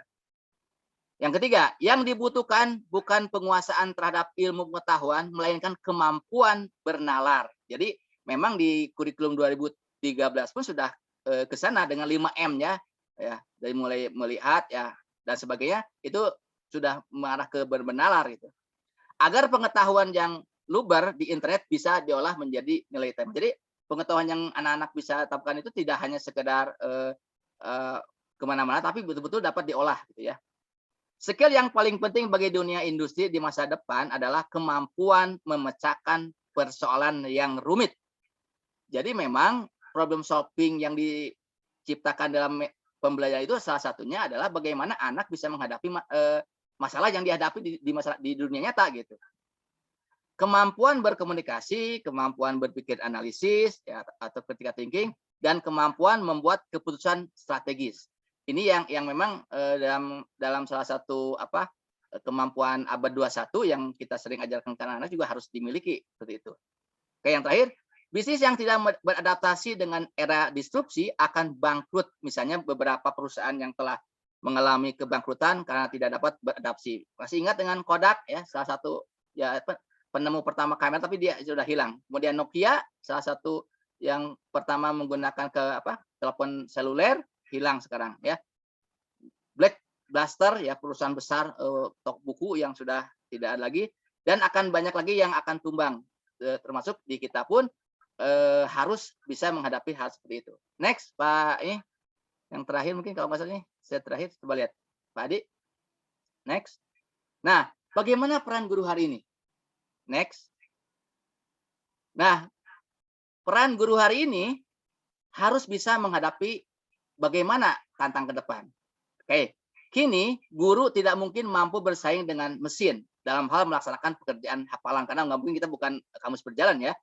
Yang ketiga, yang dibutuhkan bukan penguasaan terhadap ilmu pengetahuan, melainkan kemampuan bernalar. Jadi memang di kurikulum 2013 pun sudah ke sana dengan 5M-nya, ya, dari mulai melihat ya dan sebagainya, itu sudah mengarah ke bernalar gitu. Agar pengetahuan yang luber di internet bisa diolah menjadi nilai tambah. Jadi pengetahuan yang anak-anak bisa dapatkan itu tidak hanya sekedar kemana-mana, tapi betul-betul dapat diolah gitu ya. Skill yang paling penting bagi dunia industri di masa depan adalah kemampuan memecahkan persoalan yang rumit. Jadi memang problem solving yang diciptakan dalam pembelajaran itu salah satunya adalah bagaimana anak bisa menghadapi masalah yang dihadapi di dunia nyata gitu. Kemampuan berkomunikasi, kemampuan berpikir analisis ya, atau critical thinking, dan kemampuan membuat keputusan strategis. Ini yang memang dalam salah satu kemampuan abad 21 yang kita sering ajarkan ke anak-anak juga harus dimiliki seperti itu. Oke, yang terakhir, bisnis yang tidak beradaptasi dengan era disrupsi akan bangkrut. Misalnya beberapa perusahaan yang telah mengalami kebangkrutan karena tidak dapat beradaptasi. Masih ingat dengan Kodak ya, salah satu ya penemu pertama kamera tapi dia sudah hilang. Kemudian Nokia salah satu yang pertama menggunakan telepon seluler hilang sekarang ya. Blackbuster ya perusahaan besar toko buku yang sudah tidak ada lagi dan akan banyak lagi yang akan tumbang termasuk di kita pun harus bisa menghadapi hal seperti itu. Next Pak ini yang terakhir mungkin kalau masalah ini saya terakhir coba lihat Pak Adi. Next. Nah, bagaimana peran guru hari ini? Next. Nah, peran guru hari ini harus bisa menghadapi bagaimana tantang ke depan. Oke, kini guru tidak mungkin mampu bersaing dengan mesin dalam hal melaksanakan pekerjaan hafalan karena nggak mungkin kita bukan kamus berjalan ya.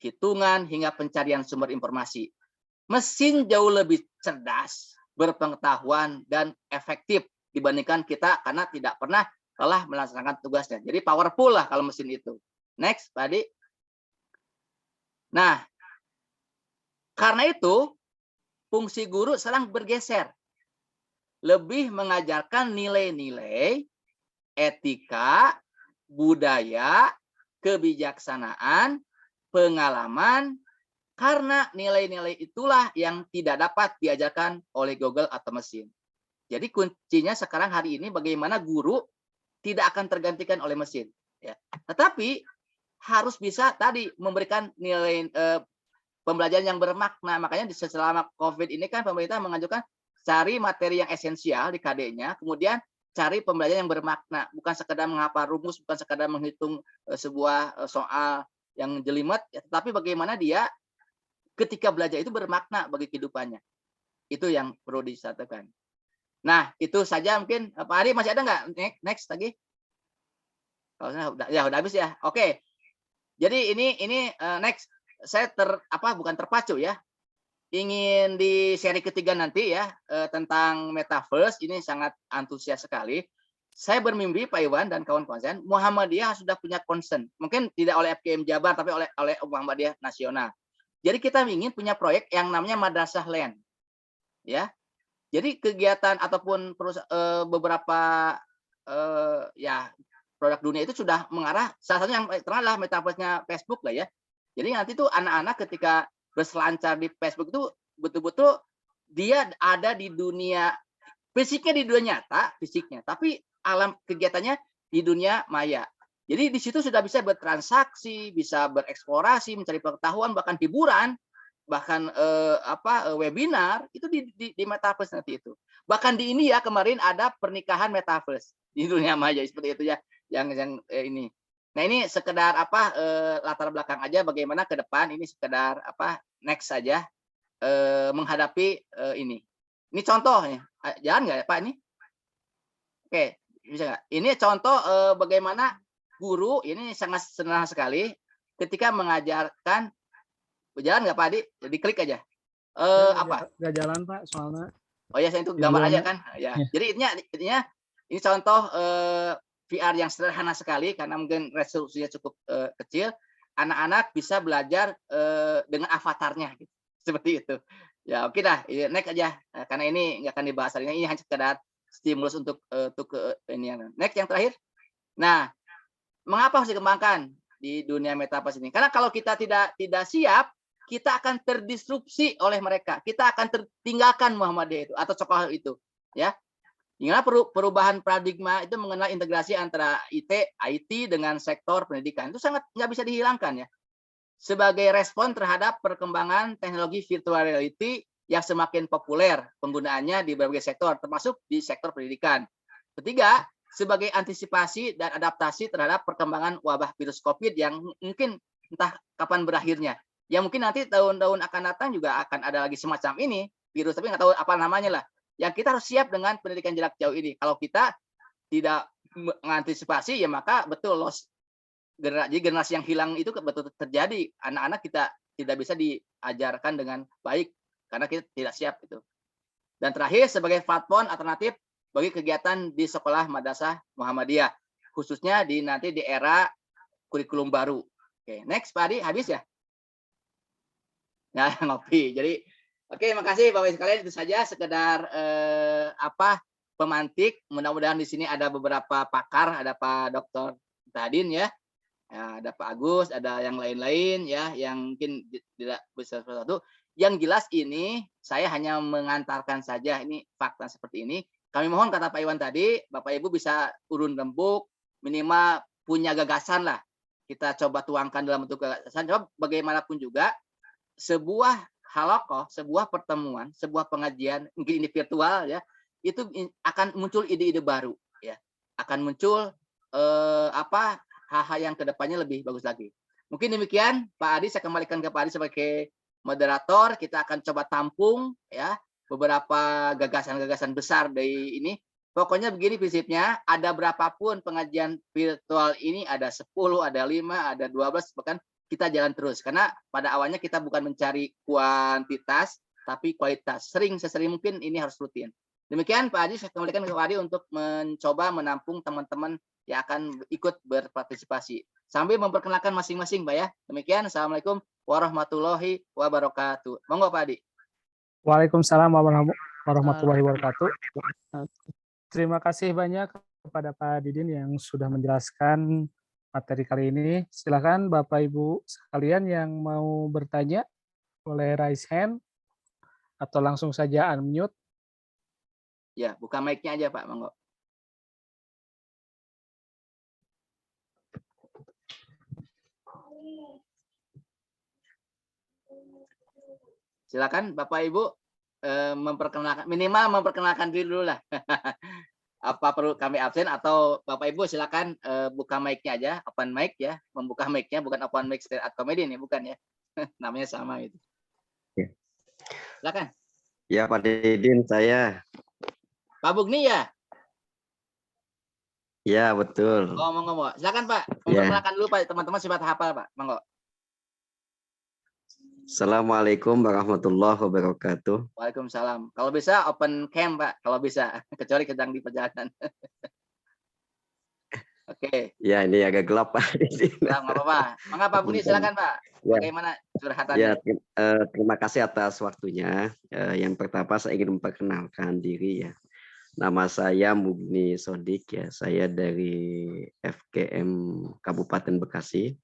Hitungan hingga pencarian sumber informasi. Mesin jauh lebih cerdas, berpengetahuan dan efektif dibandingkan kita karena tidak pernah telah melaksanakan tugasnya. Jadi powerful lah kalau mesin itu. Next, Pak Adi. Nah, karena itu fungsi guru sekarang bergeser. Lebih mengajarkan nilai-nilai, etika, budaya, kebijaksanaan, pengalaman, karena nilai-nilai itulah yang tidak dapat diajarkan oleh Google atau mesin. Jadi kuncinya sekarang hari ini bagaimana guru tidak akan tergantikan oleh mesin. Ya. Tetapi harus bisa tadi memberikan nilai pembelajaran yang bermakna. Makanya selama COVID ini kan pemerintah menganjurkan cari materi yang esensial di KD-nya, kemudian cari pembelajaran yang bermakna, bukan sekedar menghafal rumus, bukan sekedar menghitung sebuah soal yang jelimet, ya, tetapi bagaimana dia ketika belajar itu bermakna bagi kehidupannya. Itu yang perlu disatukan. Nah, itu saja mungkin. Pak Ari masih ada nggak? Next lagi. Kalau udah habis ya. Oke. Jadi ini next. Saya bukan terpacu ya. Ingin di seri ketiga nanti ya tentang metaverse, ini sangat antusias sekali. Saya bermimpi Pak Iwan dan kawan-kawan saya, Muhammadiyah sudah punya concern. Mungkin tidak oleh FKM Jabar tapi oleh Muhammadiyah nasional. Jadi kita ingin punya proyek yang namanya Madrasah Land. ya. Jadi kegiatan ataupun beberapa ya produk dunia itu sudah mengarah, salah satunya yang terkenal adalah metaverse-nya Facebook lah ya. Jadi nanti tuh anak-anak ketika berselancar di Facebook itu betul-betul dia ada di dunia fisiknya, di dunia nyata fisiknya, tapi alam kegiatannya di dunia maya. Jadi di situ sudah bisa bertransaksi, bisa bereksplorasi, mencari pengetahuan, bahkan hiburan, bahkan webinar itu di metaverse nanti itu. Bahkan di ini ya kemarin ada pernikahan metaverse di dunia maya seperti itu ya, yang ini. Nah ini sekedar latar belakang aja bagaimana ke depan, ini sekedar next saja menghadapi ini. Ini contohnya, jalan nggak ya Pak ini? Oke, bisa nggak? Ini contoh bagaimana guru ini sangat sederhana sekali ketika mengajarkan. Jalan nggak Pak Adi? Jadi klik aja. Nggak jalan Pak, soalnya. Oh ya, saya itu gambar aja kan. Ya. Jadi intinya ini contoh VR yang sederhana sekali karena mungkin resolusinya cukup kecil. Anak-anak bisa belajar dengan avatarnya, gitu. Seperti itu. Ya oke dah, next aja. Karena ini nggak akan dibahas hari ini hanya sekedar stimulus untuk ini. Next yang terakhir. Nah, mengapa harus dikembangkan di dunia metaverse ini? Karena kalau kita tidak siap, kita akan terdisrupsi oleh mereka. Kita akan tertinggalkan Muhammadiyah itu atau Cokoh itu, ya. Hingga perubahan paradigma itu mengenal integrasi antara IT dengan sektor pendidikan itu sangat nggak bisa dihilangkan ya. Sebagai respon terhadap perkembangan teknologi virtual reality yang semakin populer penggunaannya di berbagai sektor, termasuk di sektor pendidikan. Ketiga, sebagai antisipasi dan adaptasi terhadap perkembangan wabah virus COVID yang mungkin entah kapan berakhirnya. Ya mungkin nanti tahun-tahun akan datang juga akan ada lagi semacam ini virus, tapi nggak tahu apa namanya lah. Yang kita harus siap dengan pendidikan jarak jauh ini. Kalau kita tidak mengantisipasi, ya maka betul loss generasi yang hilang itu betul terjadi. Anak-anak kita tidak bisa diajarkan dengan baik karena kita tidak siap itu. Dan terakhir sebagai platform alternatif bagi kegiatan di sekolah madrasah Muhammadiyah, khususnya nanti di era kurikulum baru. Oke, next Pak Adi, habis ya? Nah, ngopi. Jadi, oke, makasih Bapak Ibu sekalian, itu saja sekedar pemantik. Mudah-mudahan di sini ada beberapa pakar, ada Pak Dr. Tadin ya, ada Pak Agus, ada yang lain-lain ya, yang mungkin tidak bisa sesuatu. Yang jelas ini saya hanya mengantarkan saja ini fakta seperti ini. Kami mohon kata Pak Iwan tadi, Bapak Ibu bisa urun rembuk, minimal punya gagasan lah. Kita coba tuangkan dalam bentuk gagasan. Coba bagaimanapun juga sebuah halakoh, sebuah pertemuan, sebuah pengajian, mungkin ini virtual ya, itu akan muncul ide-ide baru ya. Akan muncul hal-hal yang kedepannya lebih bagus lagi. Mungkin demikian Pak Adi, saya kembalikan ke Pak Adi sebagai moderator. Kita akan coba tampung ya beberapa gagasan-gagasan besar dari ini. Pokoknya begini prinsipnya, ada berapapun pengajian virtual ini, ada 10, ada 5, ada 12, bahkan kita jalan terus. Karena pada awalnya kita bukan mencari kuantitas, tapi kualitas. Sesering mungkin ini harus rutin. Demikian Pak Adi, saya kembalikan ke Pak Adi untuk mencoba menampung teman-teman yang akan ikut berpartisipasi. Sambil memperkenalkan masing-masing, Pak ya. Demikian, Assalamualaikum warahmatullahi wabarakatuh. Monggo Pak Adi. Waalaikumsalam warahmatullahi wabarakatuh. Terima kasih banyak kepada Pak Didin yang sudah menjelaskan materi kali ini. Silakan Bapak Ibu sekalian yang mau bertanya boleh raise hand atau langsung saja unmute. Ya, buka mic-nya aja Pak, monggo. Silakan Bapak Ibu memperkenalkan, minimal memperkenalkan diri dulu lah. Apa perlu kami absen atau Bapak Ibu silakan buka mic-nya aja, open mic ya, membuka mic-nya, bukan open mic stand up comedy ini, bukan ya. Namanya sama itu. Silakan. Ya Pak Didin, saya. Pak Bugni ya? Ya betul. Oh, monggo. Silakan Pak, memperkenalkan dulu Pak, teman-teman siapa hafal Pak, monggo. Assalamualaikum warahmatullahi wabarakatuh. Waalaikumsalam. Kalau bisa open cam Pak, kalau bisa, kecuali sedang di perjalanan. Oke, Ya, ini agak gelap Pak Didin. nggak apa-apa. Mangga Pak Budi, silakan Pak. Ya, Bagaimana curhatannya? ya, terima kasih atas waktunya. Yang pertama saya ingin memperkenalkan diri ya. Nama saya Mugni Sodik ya. Saya dari FKM Kabupaten Bekasi.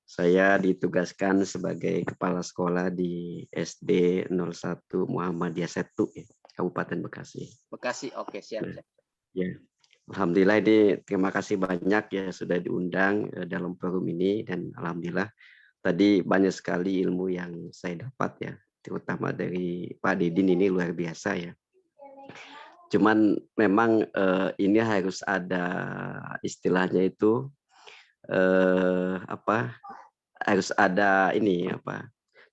Saya ditugaskan sebagai kepala sekolah di SD 01 Muhammadiyah Setu ya, Kabupaten Bekasi. Bekasi, oke, siap. Ya. Alhamdulillah ini terima kasih banyak ya sudah diundang dalam forum ini, dan alhamdulillah tadi banyak sekali ilmu yang saya dapat ya, terutama dari Pak Didin, ini luar biasa ya. Cuman memang ini harus ada istilahnya itu harus ada ini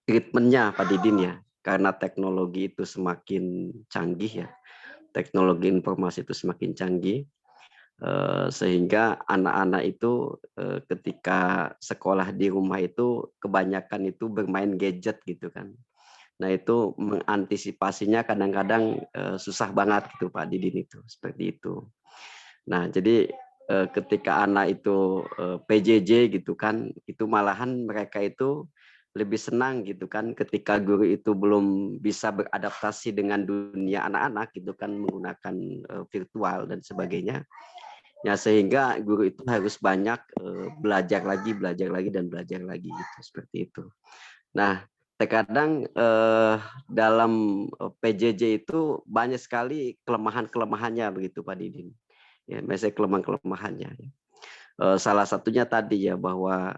treatmentnya Pak Didin ya, karena teknologi itu semakin canggih ya, teknologi informasi itu semakin canggih. Sehingga anak-anak itu ketika sekolah di rumah itu kebanyakan itu bermain gadget gitu kan. Nah itu mengantisipasinya kadang-kadang susah banget gitu Pak Didin, itu seperti itu. Nah jadi ketika anak itu PJJ gitu kan, itu malahan mereka itu lebih senang gitu kan ketika guru itu belum bisa beradaptasi dengan dunia anak-anak gitu kan, menggunakan virtual dan sebagainya. Ya sehingga guru itu harus banyak belajar lagi gitu, seperti itu. Nah terkadang dalam PJJ itu banyak sekali kelemahannya begitu Pak Didin. Ya, misalnya kelemahannya. Salah satunya tadi ya, bahwa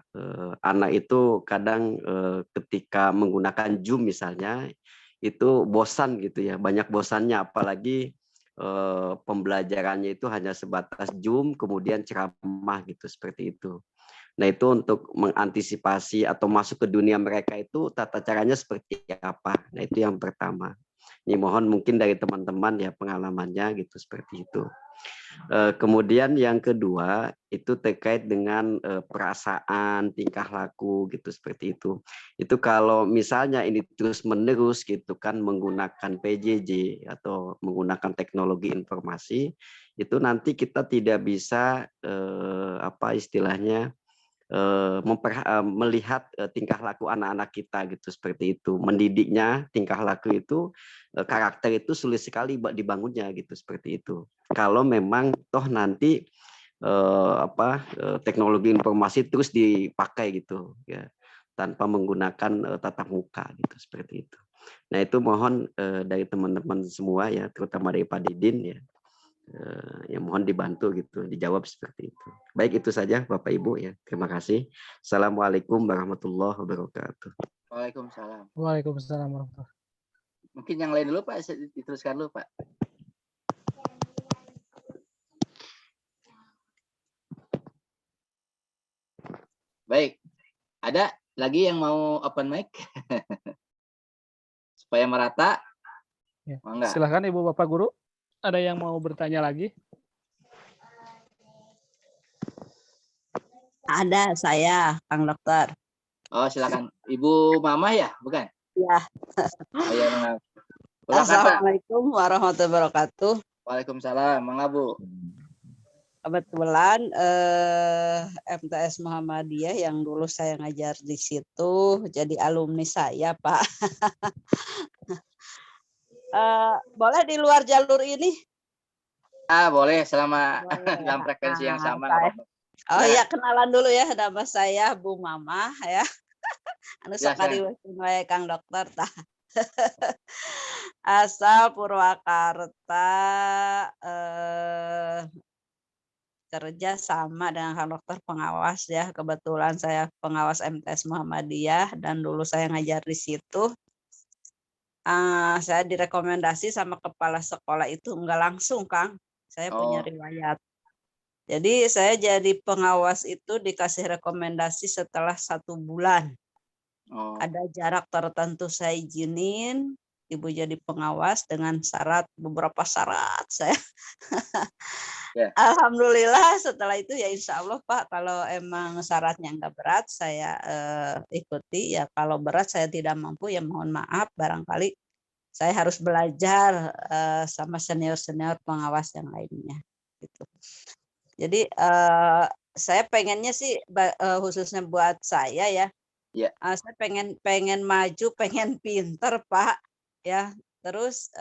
anak itu kadang ketika menggunakan Zoom misalnya itu bosan gitu ya, banyak bosannya, apalagi pembelajarannya itu hanya sebatas Zoom kemudian ceramah gitu, seperti itu. Nah itu untuk mengantisipasi atau masuk ke dunia mereka itu tata caranya seperti apa. Nah itu yang pertama. Ini mohon mungkin dari teman-teman ya pengalamannya gitu, seperti itu. Kemudian yang kedua itu terkait dengan perasaan, tingkah laku gitu, seperti itu. Itu kalau misalnya ini terus menerus gitu kan menggunakan PJJ atau menggunakan teknologi informasi, itu nanti kita tidak bisa istilahnya melihat tingkah laku anak-anak kita gitu, seperti itu. Mendidiknya tingkah laku itu, karakter itu sulit sekali dibangunnya gitu, seperti itu. Kalau memang toh nanti teknologi informasi terus dipakai gitu ya, tanpa menggunakan tatap muka gitu, seperti itu. Nah itu mohon dari teman-teman semua ya, terutama dari Pak Didin ya, yang mohon dibantu gitu, dijawab seperti itu. Baik, itu saja Bapak Ibu ya. Terima kasih. Assalamualaikum warahmatullahi wabarakatuh. Waalaikumsalam. Waalaikumsalam warahmatullahi. Mungkin yang lain dulu Pak, diteruskan dulu Pak. Baik, ada lagi yang mau open mic? Supaya merata. Ya. Enggak. Silakan Ibu Bapak Guru. Ada yang mau bertanya lagi? Ada, saya, Kang Dokter. Oh, silakan. Ibu Mama ya, bukan? Ya. Oh, ya, maaf. Assalamualaikum warahmatullahi wabarakatuh. Waalaikumsalam, Mangga Bu. Kebetulan MTS Muhammadiyah yang dulu saya ngajar di situ jadi alumni saya, Pak. Boleh di luar jalur ini? Boleh, selama dalam frekuensi yang sama. Oh ya, kenalan dulu ya, nama saya Bu Mama ya. Anu sakari wae Kang Dokter tah. Asal Purwakarta, kerja sama dengan Kang Dokter pengawas ya. Kebetulan saya pengawas MTS Muhammadiyah dan dulu saya ngajar di situ. Saya direkomendasi sama kepala sekolah itu enggak langsung, Kang. Saya punya riwayat. Jadi saya jadi pengawas itu dikasih rekomendasi setelah 1 bulan. Ada jarak tertentu saya izinin Ibu jadi pengawas dengan beberapa syarat saya. Yeah. Alhamdulillah setelah itu ya insya Allah Pak, kalau emang syaratnya nggak berat saya ikuti ya, kalau berat saya tidak mampu ya mohon maaf, barangkali saya harus belajar sama senior-senior pengawas yang lainnya gitu. Jadi saya pengennya sih khususnya buat saya ya. Ya. Saya pengen maju, pengen pinter Pak ya. Terus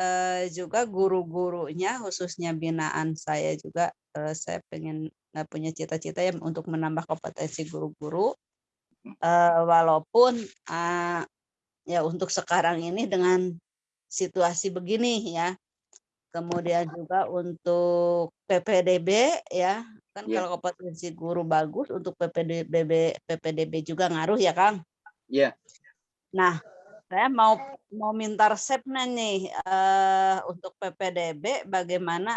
juga guru-gurunya khususnya binaan saya juga saya pengen punya cita-cita ya untuk menambah kompetensi guru-guru. Walaupun ya untuk sekarang ini dengan situasi begini ya. Kemudian juga untuk PPDB ya, kan kalau kompetensi guru bagus untuk PPDB juga ngaruh ya Kang. Iya. Nah, saya mau minta resepnya nih untuk PPDB bagaimana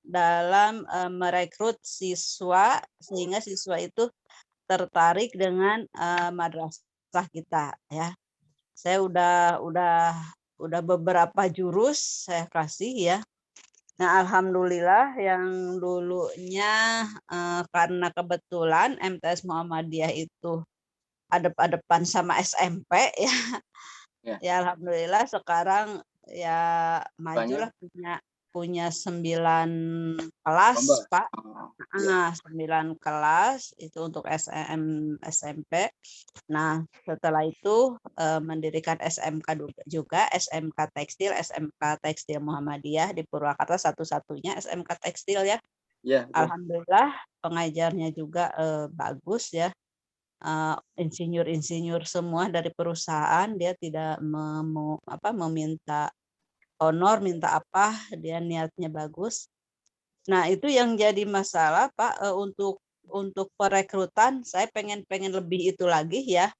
dalam merekrut siswa sehingga siswa itu tertarik dengan madrasah kita ya. Saya udah beberapa jurus saya kasih ya. Nah, alhamdulillah yang dulunya karena kebetulan MTS Muhammadiyah itu adep-adepan sama SMP ya. Ya alhamdulillah sekarang ya majulah punya 9 kelas Pak. 9 kelas itu untuk SMP. Nah, setelah itu mendirikan SMK juga, SMK Tekstil, SMK Tekstil Muhammadiyah di Purwakarta satu-satunya SMK Tekstil ya. Ya. Alhamdulillah pengajarnya juga bagus ya. Insinyur-insinyur semua dari perusahaan, dia tidak meminta honor, minta apa, dia niatnya bagus. Nah, itu yang jadi masalah Pak untuk perekrutan, saya pengen lebih itu lagi ya.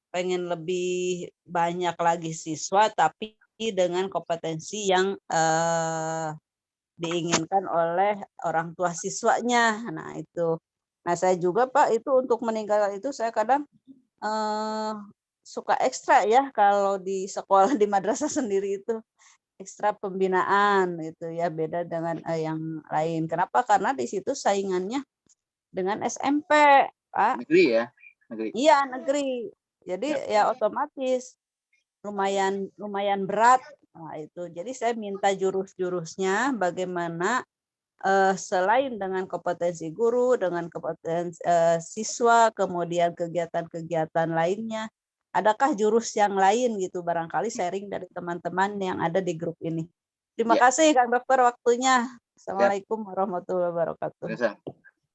Pengen lebih banyak lagi siswa tapi dengan kompetensi yang diinginkan oleh orang tua siswanya. Nah, itu. Nah, saya juga Pak itu untuk meninggalkan itu saya kadang suka ekstra ya kalau di sekolah di madrasah sendiri itu ekstra pembinaan gitu ya, beda dengan yang lain. Kenapa? Karena di situ saingannya dengan SMP, Pak. Negeri ya? Negeri. Iya, negeri. Jadi ya otomatis lumayan berat. Nah, itu. Jadi saya minta jurus-jurusnya bagaimana selain dengan kompetensi guru, dengan kompetensi siswa, kemudian kegiatan-kegiatan lainnya, adakah jurus yang lain gitu, barangkali sharing dari teman-teman yang ada di grup ini. Terima kasih Kang Dokter waktunya. Assalamualaikum warahmatullahi wabarakatuh.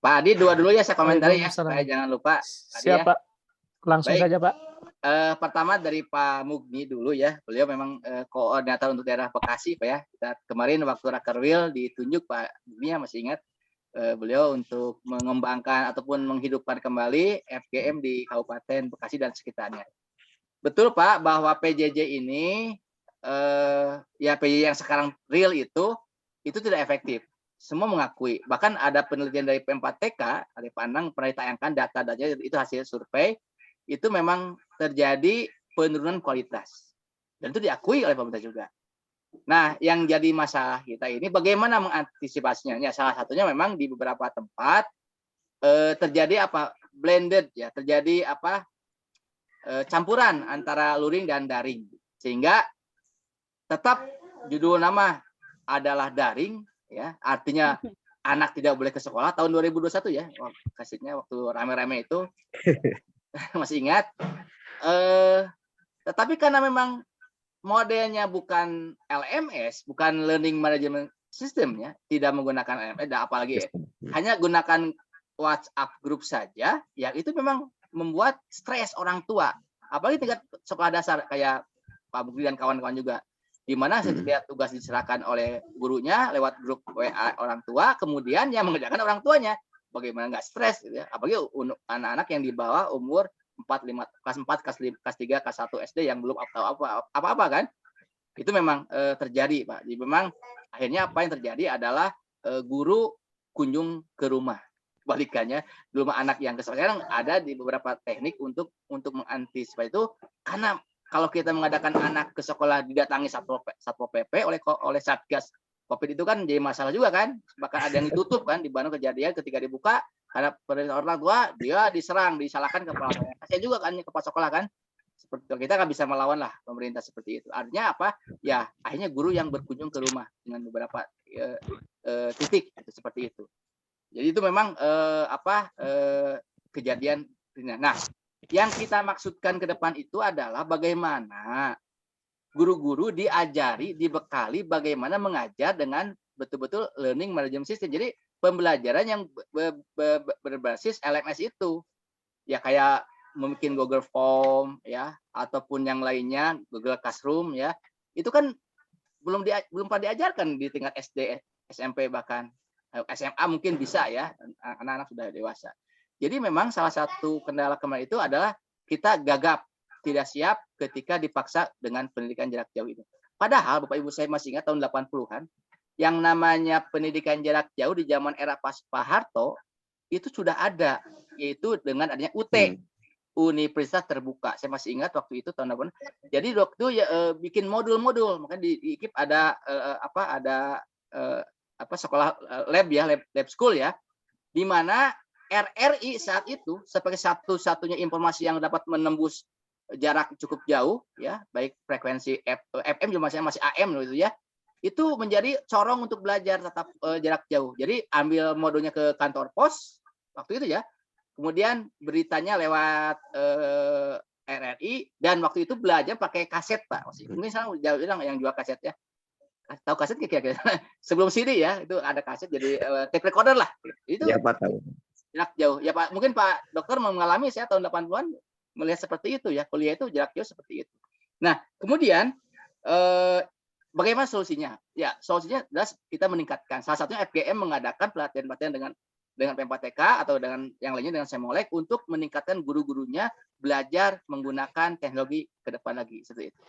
Pak Adi dulu ya saya komentari ya, supaya jangan lupa. Siap Pak, langsung saja Pak. Pertama dari Pak Mugni dulu ya, beliau memang koordinator untuk daerah Bekasi Pak ya. Kita kemarin waktu Rakerwil ditunjuk Pak Mugni ya, masih ingat beliau untuk mengembangkan ataupun menghidupkan kembali FGM di Kabupaten Bekasi dan sekitarnya. Betul Pak bahwa PJJ ini ya PJJ yang sekarang real itu tidak efektif. Semua mengakui. Bahkan ada penelitian dari P4TK, dari Panang pernah ditayangkan data-datanya itu hasil survei. Itu memang terjadi penurunan kualitas. Dan itu diakui oleh pemerintah juga. Nah, yang jadi masalah kita ini bagaimana mengantisipasinya? Ya, salah satunya memang di beberapa tempat terjadi blended ya, terjadi campuran antara luring dan daring. Sehingga tetap judul nama adalah daring ya, artinya anak tidak boleh ke sekolah tahun 2021 ya. Kasusnya waktu rame-rame itu. Masih ingat, tetapi karena memang modelnya bukan LMS, bukan Learning Management System ya, tidak menggunakan LMS, apalagi hanya gunakan WhatsApp grup saja, ya itu memang membuat stres orang tua, apalagi tingkat sekolah dasar kayak Pak Bukti dan kawan-kawan juga, di mana setiap tugas diserahkan oleh gurunya lewat grup WA orang tua, kemudian yang mengerjakan orang tuanya. Bagaimana nggak stres gitu ya, apalagi anak-anak yang di bawah umur 4, 5, kelas 4, kelas 3, kelas 1 SD yang belum tahu apa-apa kan, itu memang terjadi Pak. Jadi memang akhirnya apa yang terjadi adalah guru kunjung ke rumah, balikannya di rumah anak yang ke sekolah. Sekarang ada di beberapa teknik untuk mengantisipasi itu, karena kalau kita mengadakan anak ke sekolah didatangi Satpol PP oleh Satgas COVID itu kan jadi masalah juga kan, bahkan ada yang ditutup kan di Bandung kejadian ketika dibuka karena perintah orang tua dia diserang, disalahkan kepala sekolah. Kasian juga kan kepala sekolah kan, seperti itu. Kita nggak bisa melawan lah pemerintah seperti itu. Artinya apa? Ya akhirnya guru yang berkunjung ke rumah dengan beberapa titik seperti itu. Jadi itu memang kejadian. Nah, yang kita maksudkan ke depan itu adalah bagaimana guru-guru diajari, dibekali bagaimana mengajar dengan betul-betul learning management system. Jadi pembelajaran yang berbasis LMS itu, ya kayak mungkin Google Form ya, ataupun yang lainnya Google Classroom ya, itu kan belum pernah diajarkan di tingkat SD, SMP, bahkan SMA mungkin bisa ya, anak-anak sudah dewasa. Jadi memang salah satu kendala kemarin itu adalah kita gagap, tidak siap ketika dipaksa dengan pendidikan jarak jauh itu. Padahal Bapak Ibu saya masih ingat tahun 80-an, yang namanya pendidikan jarak jauh di zaman era Pak Harto itu sudah ada, yaitu dengan adanya UT, Universitas Terbuka. Saya masih ingat waktu itu tahun 80. Jadi waktu bikin modul-modul, makanya di IKIP ada sekolah lab ya, lab school ya, di mana RRI saat itu sebagai satu-satunya informasi yang dapat menembus jarak cukup jauh ya, baik frekuensi FM juga masih AM gitu ya, itu menjadi corong untuk belajar tetap jarak jauh. Jadi ambil modulnya ke kantor pos waktu itu ya, kemudian beritanya lewat RRI, dan waktu itu belajar pakai kaset Pak. Mungkin sekarang bilang yang jual kaset ya, tahu kaset kira-kira sebelum CD ya, itu ada kaset jadi tape recorder lah itu ya, Pak, tahu jarak jauh ya Pak. Mungkin Pak Dokter mengalami, saya tahun 80-an melihat seperti itu ya, kuliah itu jarak jauh seperti itu. Nah kemudian bagaimana solusinya? Ya solusinya adalah kita meningkatkan, salah satunya FGM mengadakan pelatihan-pelatihan dengan Pempa-TK atau dengan yang lainnya dengan Semolek untuk meningkatkan guru-gurunya belajar menggunakan teknologi ke depan lagi seperti itu.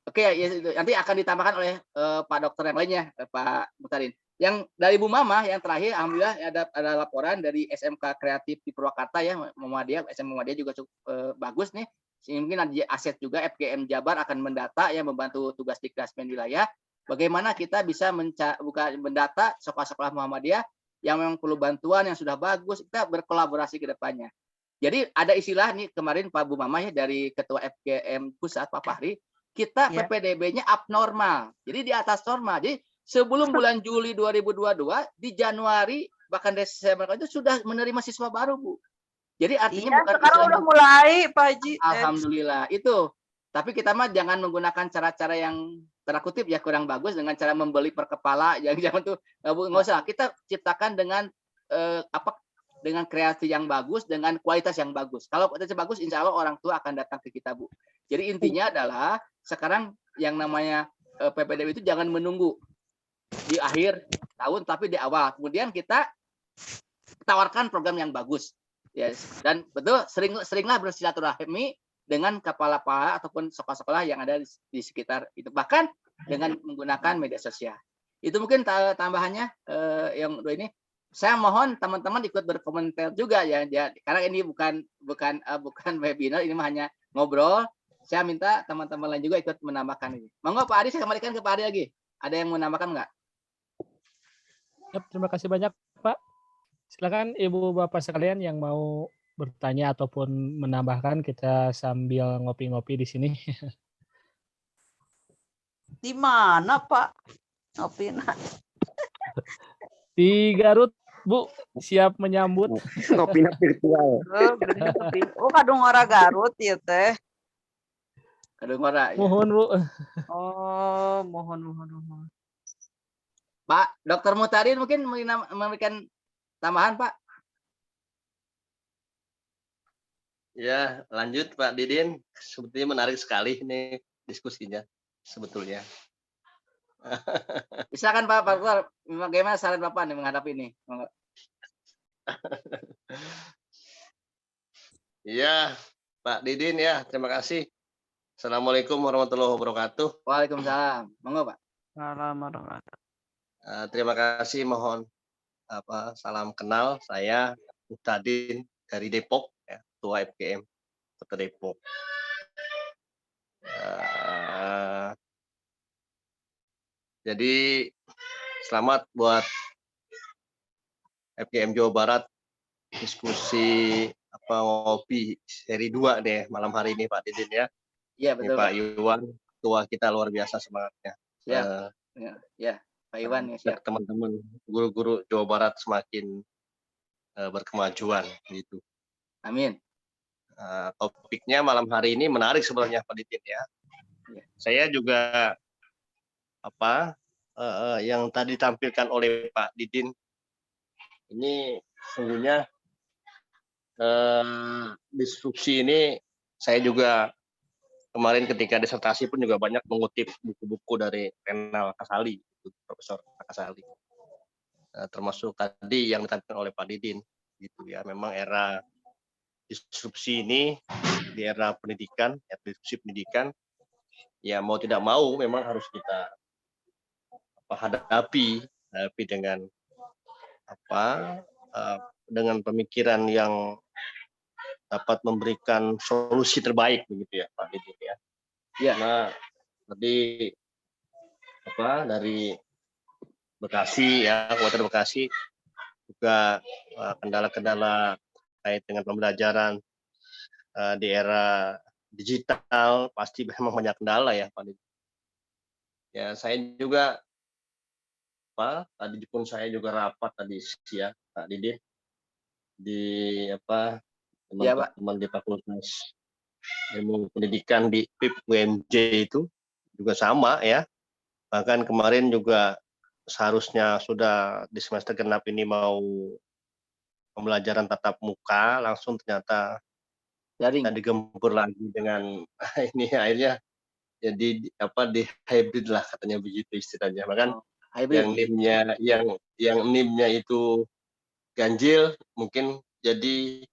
Oke, ya, nanti akan ditambahkan oleh Pak Dokter yang lainnya, Pak Mutarin. Yang dari Bu Mama yang terakhir, alhamdulillah ada laporan dari SMK Kreatif di Purwakarta ya, Muhammadiyah, SM Muhammadiyah juga cukup bagus nih. Mungkin ada aset juga FGM Jabar akan mendata ya, membantu tugas Dikdasmen wilayah. Bagaimana kita bisa mendata sekolah-sekolah Muhammadiyah yang memang perlu bantuan, yang sudah bagus, kita berkolaborasi ke depannya. Jadi ada istilah nih kemarin Pak Bu Mama ya, dari Ketua FGM Pusat Pak Fahri, kita PPDB-nya abnormal, jadi di atas normal. Jadi sebelum bulan Juli 2022, di Januari bahkan Desember itu sudah menerima siswa baru Bu. Jadi artinya bukan sekarang udah mulai Pak Haji. Alhamdulillah itu. Tapi kita mah jangan menggunakan cara-cara yang tanda kutip ya kurang bagus, dengan cara membeli per kepala, jangan tuh nggak usah. Kita ciptakan dengan dengan kreasi yang bagus, dengan kualitas yang bagus. Kalau kualitasnya bagus, insya Allah orang tua akan datang ke kita Bu. Jadi intinya adalah sekarang yang namanya PPDB itu jangan menunggu di akhir tahun, tapi di awal. Kemudian kita tawarkan program yang bagus. Ya, dan betul seringlah bersilaturahmi dengan kepala-kepala ataupun sekolah-sekolah yang ada di sekitar itu, bahkan dengan menggunakan media sosial. Itu mungkin tambahannya yang dua ini. Saya mohon teman-teman ikut berkomentar juga ya, karena ini bukan webinar, ini mah hanya ngobrol. Saya minta teman-teman lain juga ikut menambahkan ini. Monggo Pak Adi, saya kembalikan ke Pak Adi lagi. Ada yang mau menambahkan nggak? Ya, terima kasih banyak Pak. Silakan Ibu Bapak sekalian yang mau bertanya ataupun menambahkan, kita sambil ngopi-ngopi di sini. Di mana Pak? Ngopi. Di Garut Bu, siap menyambut. Ngopi virtual. Oh, kadung ora Garut ya teh. Kadung ora. Ya. Mohon Bu. Oh, mohon. Pak Dokter Mutarin mungkin memberikan tambahan Pak. Ya, lanjut Pak Didin. Sebetulnya menarik sekali ini diskusinya sebetulnya. Silakan Pak Dokter, bagaimana saran Bapak nih menghadapi ini? Iya, Pak Didin ya, terima kasih. Assalamualaikum warahmatullahi wabarakatuh. Waalaikumsalam. Monggo Pak. Assalamualaikum. Terima kasih, mohon salam kenal, saya Mutadin dari Depok, ya, Ketua FGM Kota Depok. Jadi selamat buat FGM Jawa Barat, diskusi ngopi seri 2 deh malam hari ini Pak Didin ya. Iya betul. Ini Pak Iwan, tua kita luar biasa semangatnya. Ya. Pak Iwan ya, siap. teman-teman guru-guru Jawa Barat semakin berkemajuan gitu. Amin. Topiknya malam hari ini menarik sebenarnya Pak Didin ya. Saya juga yang tadi ditampilkan oleh Pak Didin ini sungguhnya disrupsi ini saya juga kemarin ketika disertasi pun juga banyak mengutip buku-buku dari Renal Kasali, Profesor Kasali, termasuk tadi yang ditampilkan oleh Pak Didin gitu ya. Memang era disrupsi ini di era pendidikan, disrupsi pendidikan, ya mau tidak mau memang harus kita hadapi dengan dengan pemikiran yang dapat memberikan solusi terbaik begitu ya Pak Didin ya. Karena tadi dari Bekasi ya, Kabupaten Bekasi juga kendala-kendala terkait dengan pembelajaran di era digital pasti memang banyak kendala ya Pak Didin. Ya saya juga tadi pun saya juga rapat tadi siang Pak Didin di teman-teman di Fakultas Ilmu Pendidikan di PIP UMJ itu juga sama ya. Bahkan kemarin juga seharusnya sudah di semester genap ini mau pembelajaran tatap muka, langsung ternyata digempur lagi dengan ini akhirnya jadi di hybrid lah katanya begitu istilahnya. Bahkan yang NIM-nya itu ganjil mungkin jadi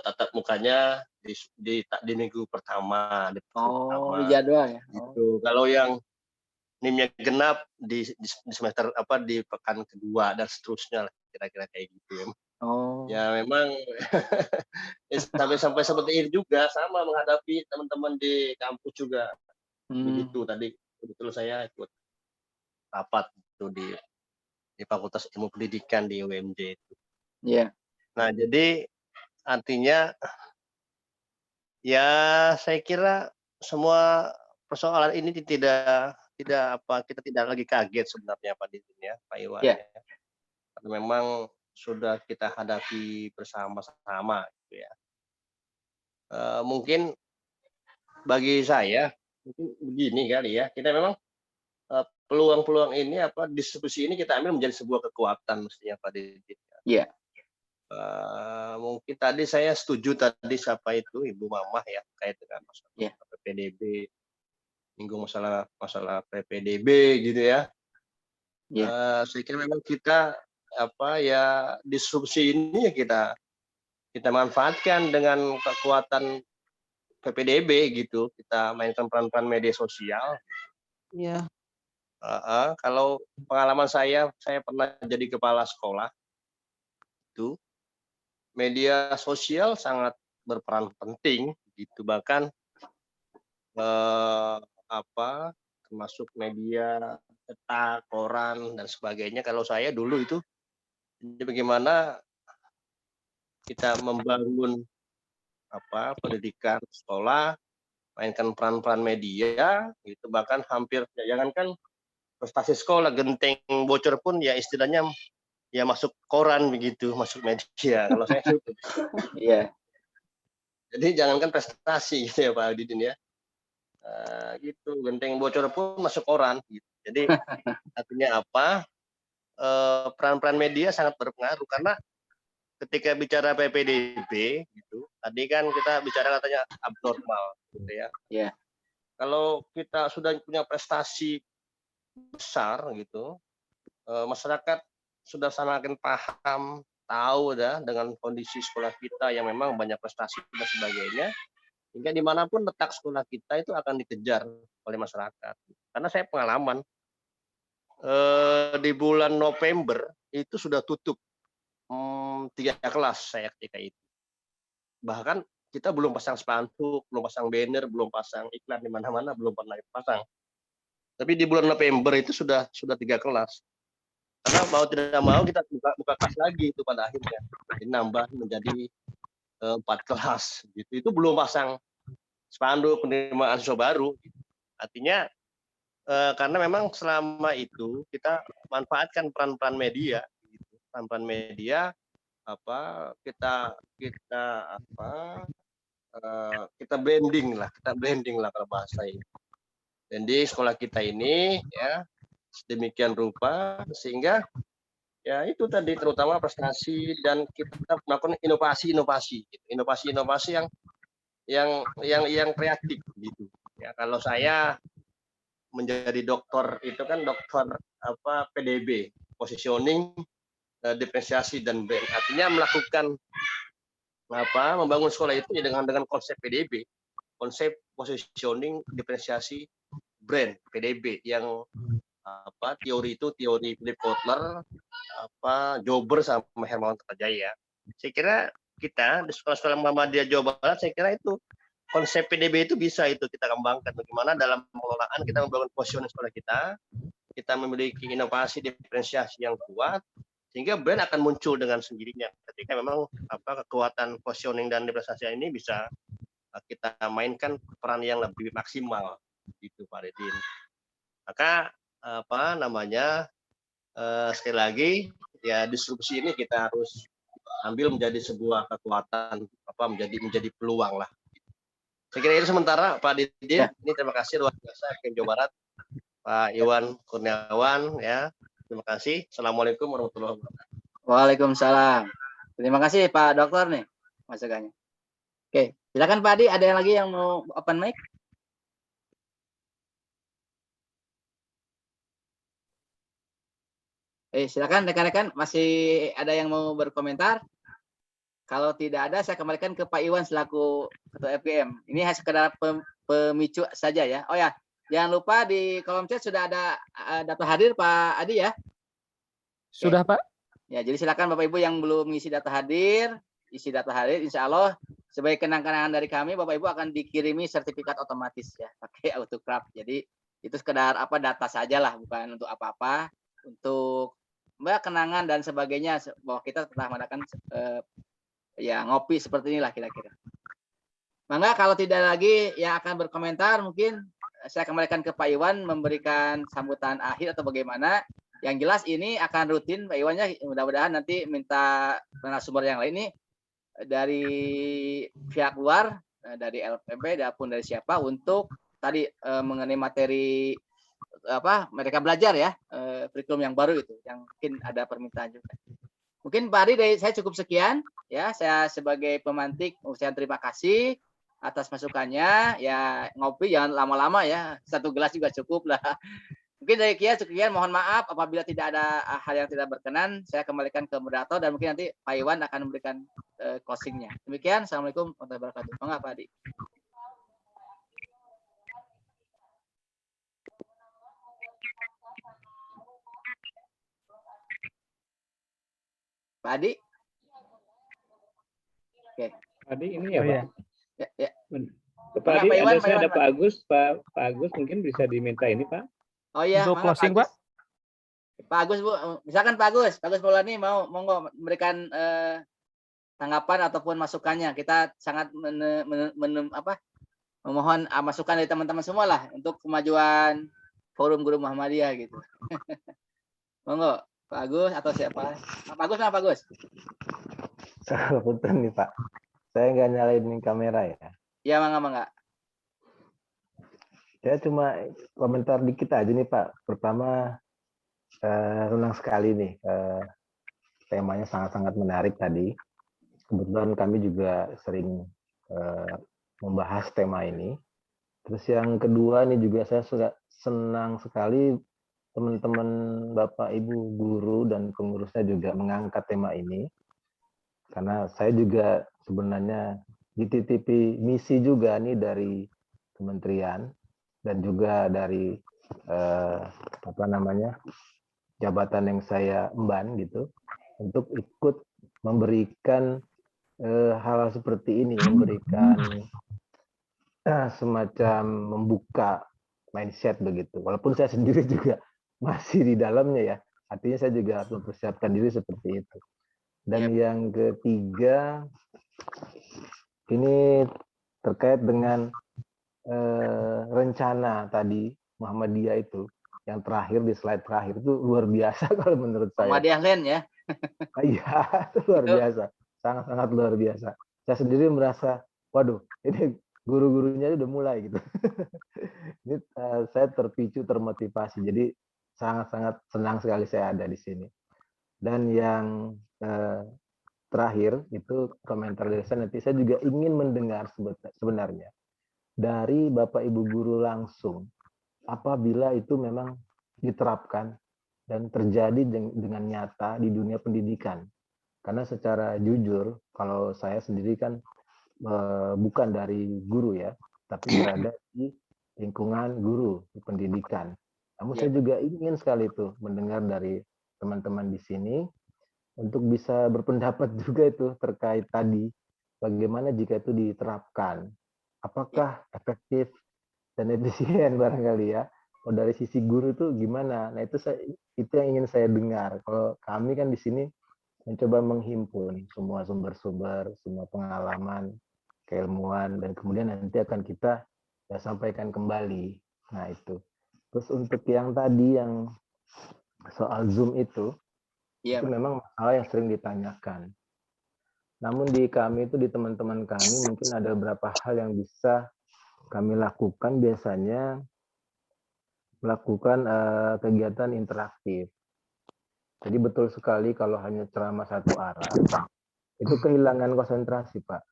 tatap mukanya di minggu pertama. Di jadwal ya. Gitu. Kalau yang NIM-nya genap di semester di pekan kedua dan seterusnya lah, kira-kira kayak gitu ya. Ya memang sampai seperti ini juga sama menghadapi teman-teman di kampus juga. Begitu tadi betul saya ikut rapat itu di Fakultas Ilmu Pendidikan di UMJ itu. Iya. Nah, jadi artinya ya saya kira semua persoalan ini kita tidak lagi kaget sebenarnya Pak Didin ya, Pak Iwan ya. Karena memang sudah kita hadapi bersama-sama gitu ya. Mungkin bagi saya mungkin begini kali ya, kita memang peluang-peluang ini diskusi ini kita ambil menjadi sebuah kekuatan mestinya Pak Didin. Iya. Mungkin tadi saya setuju tadi siapa itu Ibu Mamah ya terkait dengan masalah PPDB, menyinggung masalah PPDB gitu ya. Saya kira memang kita disrupsi ini ya kita manfaatkan dengan kekuatan PPDB gitu. Kita mainkan peran-peran media sosial. Iya. Kalau pengalaman saya pernah jadi kepala sekolah itu media sosial sangat berperan penting gitu, bahkan termasuk media cetak, koran dan sebagainya. Kalau saya dulu itu bagaimana kita membangun pendidikan sekolah, mainkan peran-peran media gitu, bahkan hampir jangankan prestasi sekolah, genteng bocor pun ya istilahnya ya masuk koran begitu, masuk media kalau saya itu. Iya. Jadi jangankan prestasi gitu ya Pak Didin ya. Gitu, genteng bocor pun masuk koran gitu. Jadi artinya peran-peran media sangat berpengaruh karena ketika bicara PPDB gitu, tadi kan kita bicara katanya abnormal gitu ya. Iya. Kalau kita sudah punya prestasi besar gitu, masyarakat sudah semakin paham, tahu dengan kondisi sekolah kita yang memang banyak prestasi dan sebagainya, hingga dimanapun letak sekolah kita itu akan dikejar oleh masyarakat. Karena saya pengalaman di bulan November itu sudah tutup 3 kelas saya ketika itu. Bahkan kita belum pasang spanduk, belum pasang banner, belum pasang iklan di mana-mana, belum pernah pasang. Tapi di bulan November itu sudah 3 kelas. Karena mau tidak mau kita buka kelas lagi itu pada akhirnya. Jadi nambah menjadi 4 kelas gitu. Itu belum pasang spanduk penerimaan siswa baru. Artinya karena memang selama itu kita manfaatkan peran-peran media, gitu. Peran-peran media kita blending lah kalau bahasa ini. Jadi sekolah kita ini ya sedemikian rupa sehingga ya itu tadi terutama prestasi dan kita melakukan inovasi yang kreatif gitu. Ya kalau saya menjadi dokter itu kan dokter PDB, positioning, diferensiasi dan brand. Artinya melakukan membangun sekolah itu ya dengan konsep PDB, konsep positioning, diferensiasi, brand PDB yang teori itu teori Philip Kotler, Jober sama Hermawan Kertajaya. Saya kira kita di sekolah-sekolah Muhammadiyah Jawa Barat, saya kira itu konsep PDB itu bisa itu kita kembangkan. Bagaimana dalam pengelolaan kita membangun positioning sekolah kita memiliki inovasi diferensiasi yang kuat, sehingga brand akan muncul dengan sendirinya. Ketika memang kekuatan positioning dan diferensiasi ini bisa kita mainkan peran yang lebih maksimal, gitu Pak Redin. Maka sekali lagi ya distribusi ini kita harus ambil menjadi sebuah kekuatan menjadi peluang lah. Saya kira itu sementara Pak Didin. Ya. Ini terima kasih luar biasa Kim Jawa Barat, Pak Iwan Kurniawan ya. Terima kasih. Assalamualaikum warahmatullahi wabarakatuh. Waalaikumsalam. Terima kasih Pak Dokter nih masukannya. Oke, silakan Pak Adi. Ada yang lagi yang mau open mic? Silakan rekan-rekan, masih ada yang mau berkomentar? Kalau tidak ada, saya kembalikan ke Pak Iwan selaku Ketua FGM. Ini hanya sekedar pemicu saja ya. Oh ya, jangan lupa di kolom chat sudah ada daftar hadir Pak Adi ya. Sudah Pak. Ya, jadi silakan Bapak Ibu yang belum mengisi data hadir, isi data hadir. Insya Allah sebagai kenang-kenangan dari kami, Bapak Ibu akan dikirimi sertifikat otomatis ya, pakai autocraft. Jadi itu sekedar data saja lah, bukan untuk apa-apa, untuk kenangan dan sebagainya bahwa kita telah mengadakan ya ngopi seperti inilah kira-kira. Mangga kalau tidak lagi yang akan berkomentar, mungkin saya kembalikan ke Pak Iwan memberikan sambutan akhir atau bagaimana. Yang jelas ini akan rutin Pak Iwan ya, mudah-mudahan nanti minta narasumber yang lain ini dari pihak luar, dari LPB maupun dari siapa untuk tadi mengenai materi mereka belajar ya, kurikulum yang baru itu, yang mungkin ada permintaan juga. Mungkin Pak Ari dari saya cukup sekian ya. Saya sebagai pemantik saya terima kasih atas masukannya. Ya ngopi jangan lama-lama ya, 1 gelas juga cukup lah. Mungkin dari sekian, mohon maaf apabila tidak ada hal yang tidak berkenan. Saya kembalikan ke moderator dan mungkin nanti Pak Iwan akan memberikan closingnya. Demikian, assalamualaikum warahmatullahi wabarakatuh. Monggo Pak Adi. Pak Adi? Oke. Pak Adi ini ya, Pak? Ya. Pak Adi, ada Pak Agus. Pak Agus mungkin bisa diminta ini, Pak. Oh iya, untuk closing Pak. Pak Agus, Bu. Misalkan Pak Agus Maulani mau monggo memberikan tanggapan ataupun masukannya. Kita sangat memohon masukan dari teman-teman semua lah untuk kemajuan Forum Guru Muhammadiyah gitu. Monggo. Pak Agus atau siapa? Pak Agus mana Pak Agus? Punten nih Pak. Saya nggak nyalain kamera ya. Iya, mangga. Saya cuma komentar dikit aja nih Pak. Pertama, senang sekali nih. Temanya sangat-sangat menarik tadi. Kebetulan kami juga sering membahas tema ini. Terus yang kedua nih juga saya senang sekali teman-teman Bapak Ibu guru dan pengurusnya juga mengangkat tema ini. Karena saya juga sebenarnya dititipi misi juga nih dari kementerian dan juga dari jabatan yang saya emban gitu untuk ikut memberikan hal seperti ini, memberikan semacam membuka mindset begitu. Walaupun saya sendiri juga masih di dalamnya ya, artinya saya juga harus mempersiapkan diri seperti itu. Dan yang ketiga, ini terkait dengan rencana tadi Muhammadiyah itu, yang terakhir di slide terakhir itu luar biasa kalau menurut saya. Muhammadiyah Land ya. Iya, itu luar Itu biasa, sangat-sangat luar biasa. Saya sendiri merasa, waduh, ini guru-gurunya udah mulai gitu. Ini saya terpicu, termotivasi. Jadi sangat-sangat senang sekali saya ada di sini. Dan yang terakhir itu komentar dari saya, nanti saya juga ingin mendengar sebenarnya dari Bapak Ibu guru langsung, apabila itu memang diterapkan dan terjadi dengan nyata di dunia pendidikan. Karena secara jujur, kalau saya sendiri kan bukan dari guru ya, tapi berada di lingkungan guru di pendidikan. Namun saya juga ingin sekali itu mendengar dari teman-teman di sini untuk bisa berpendapat juga itu terkait tadi bagaimana jika itu diterapkan, apakah efektif dan efisien barangkali ya. Kalau dari sisi guru itu gimana? Nah itu yang ingin saya dengar. Kalau kami kan di sini mencoba menghimpun semua sumber-sumber, semua pengalaman, keilmuan, dan kemudian nanti akan kita sampaikan kembali. Nah itu. Terus untuk yang tadi yang soal Zoom itu memang hal yang sering ditanyakan. Namun di kami itu, di teman-teman kami, mungkin ada beberapa hal yang bisa kami lakukan, biasanya melakukan kegiatan interaktif. Jadi betul sekali kalau hanya ceramah satu arah, itu kehilangan konsentrasi, Pak.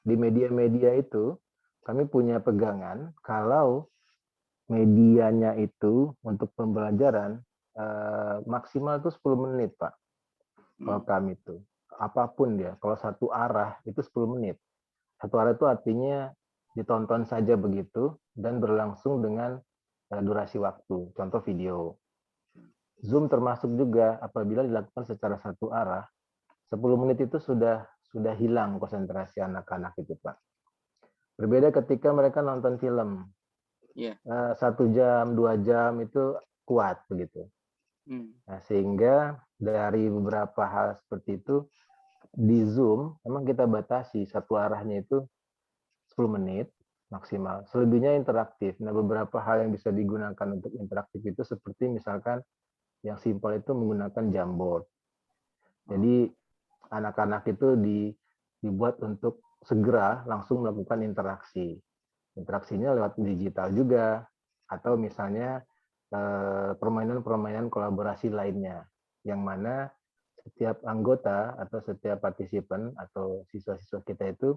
Di media-media itu, kami punya pegangan, kalau medianya itu untuk pembelajaran, maksimal itu 10 menit, Pak. Kalau kami itu. Apapun dia, kalau satu arah itu 10 menit. Satu arah itu artinya ditonton saja begitu, dan berlangsung dengan durasi waktu, contoh video. Zoom termasuk juga apabila dilakukan secara satu arah, 10 menit itu sudah hilang konsentrasi anak-anak itu, Pak. Berbeda ketika mereka nonton film. 1 jam, 2 jam itu kuat begitu. Nah, sehingga dari beberapa hal seperti itu, di Zoom memang kita batasi satu arahnya itu 10 menit maksimal. Selebihnya interaktif. Nah, beberapa hal yang bisa digunakan untuk interaktif itu seperti misalkan yang simpel itu menggunakan Jamboard. Jadi anak-anak itu dibuat untuk segera langsung melakukan interaksi. Interaksinya lewat digital juga, atau misalnya permainan-permainan kolaborasi lainnya, yang mana setiap anggota atau setiap partisipan atau siswa-siswa kita itu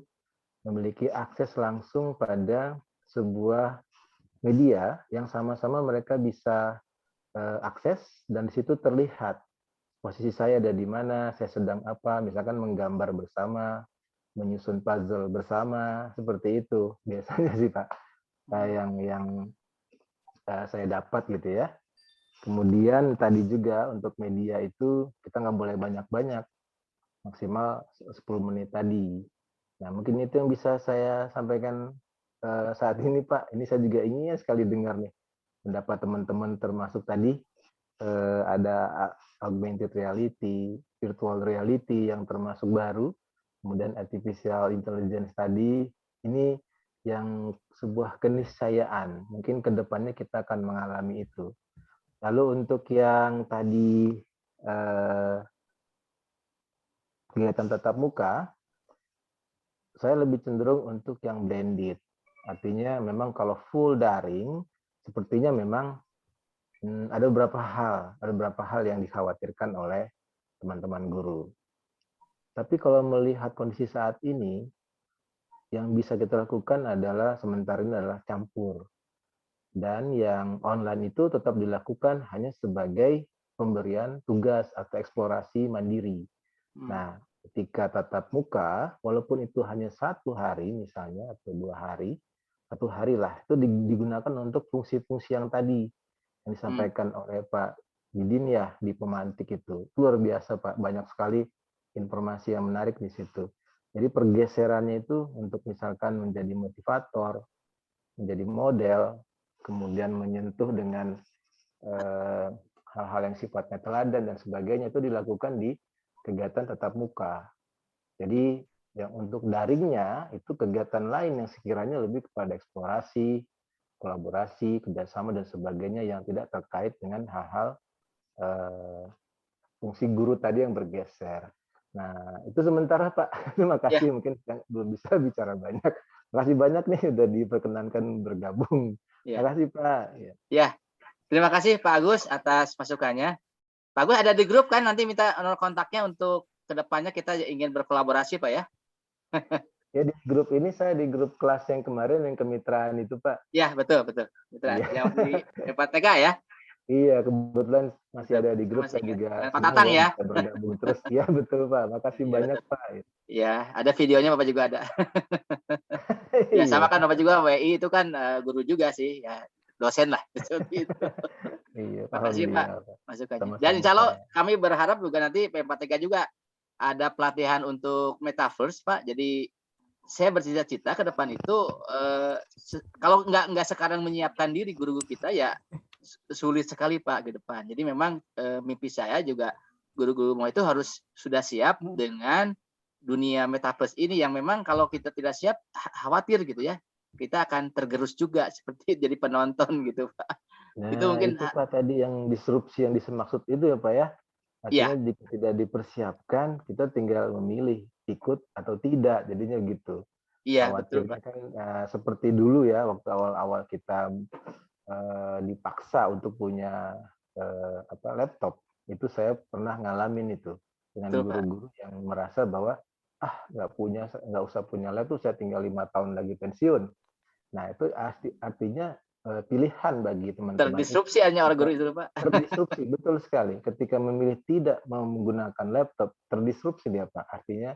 memiliki akses langsung pada sebuah media yang sama-sama mereka bisa akses, dan di situ terlihat posisi saya ada di mana, saya sedang apa, misalkan menggambar bersama, menyusun puzzle bersama, seperti itu biasanya sih Pak, yang saya dapat gitu ya. Kemudian tadi juga untuk media itu kita nggak boleh banyak-banyak, maksimal 10 menit tadi. Nah mungkin itu yang bisa saya sampaikan saat ini Pak. Ini saya juga ingin sekali dengar nih pendapat teman-teman, termasuk tadi ada augmented reality, virtual reality yang termasuk baru, kemudian artificial intelligence tadi, ini yang sebuah keniscayaan. Mungkin kedepannya kita akan mengalami itu. Lalu untuk yang tadi kegiatan tatap muka, saya lebih cenderung untuk yang blended. Artinya memang kalau full daring, sepertinya memang ada beberapa hal yang dikhawatirkan oleh teman-teman guru. Tapi kalau melihat kondisi saat ini, yang bisa kita lakukan adalah sementara ini adalah campur. Dan yang online itu tetap dilakukan hanya sebagai pemberian tugas atau eksplorasi mandiri. Nah, ketika tatap muka, walaupun itu hanya 1 hari misalnya atau 2 hari, 1 hari lah, itu digunakan untuk fungsi-fungsi yang tadi yang disampaikan oleh Pak Didin ya di pemantik itu. Luar biasa Pak, banyak sekali informasi yang menarik di situ. Jadi pergeserannya itu untuk misalkan menjadi motivator, menjadi model, kemudian menyentuh dengan hal-hal yang sifatnya teladan dan sebagainya, itu dilakukan di kegiatan tatap muka. Jadi yang untuk daringnya itu kegiatan lain yang sekiranya lebih kepada eksplorasi, kolaborasi, kerjasama dan sebagainya yang tidak terkait dengan hal-hal fungsi guru tadi yang bergeser. Nah, itu sementara Pak. Terima kasih, mungkin belum bisa bicara banyak. Terima kasih banyak nih udah diperkenankan bergabung. Terima kasih Pak. Ya, terima kasih Pak Agus atas masukannya. Pak Agus ada di grup kan, nanti minta nomor kontaknya untuk kedepannya kita ingin berkolaborasi Pak ya. Ya di grup ini saya di grup kelas yang kemarin yang kemitraan itu Pak. Ya betul. Mitra yang di FPTK ya. Iya, kebetulan masih ada di grup, saya juga Pak Tatang ya. bisa bergabung terus. Ya betul Pak, makasih banyak betul. Pak. Ya, ada videonya Bapak juga ada. Ya sama kan Bapak juga WI itu kan guru juga sih, ya dosen lah. Seperti itu. Iya, makasih Pak masukannya. Sama-sama, Dan insya Allah kami berharap juga nanti P4TK juga ada pelatihan untuk metaverse Pak. Jadi saya bercita-cita ke depan itu kalau nggak sekarang menyiapkan diri guru-guru kita ya sulit sekali Pak ke depan. Jadi memang mimpi saya juga guru-guru mau itu harus sudah siap dengan dunia metaverse ini yang memang kalau kita tidak siap khawatir gitu ya. Kita akan tergerus juga seperti jadi penonton gitu Pak. Nah, itu mungkin Pak tadi yang disrupsi yang dimaksud itu ya Pak ya. Artinya jika tidak dipersiapkan, kita tinggal memilih ikut atau tidak, jadinya gitu. Iya betul Pak. Kan seperti dulu ya waktu awal-awal kita dipaksa untuk punya laptop, itu saya pernah ngalamin itu dengan guru-guru yang merasa bahwa nggak usah punya laptop, saya tinggal 5 tahun lagi pensiun. Nah itu artinya pilihan bagi teman-teman. Terdisrupsi hanya orang guru itu Pak. Terdisrupsi, betul sekali. Ketika memilih tidak menggunakan laptop, terdisrupsi dia Pak. Artinya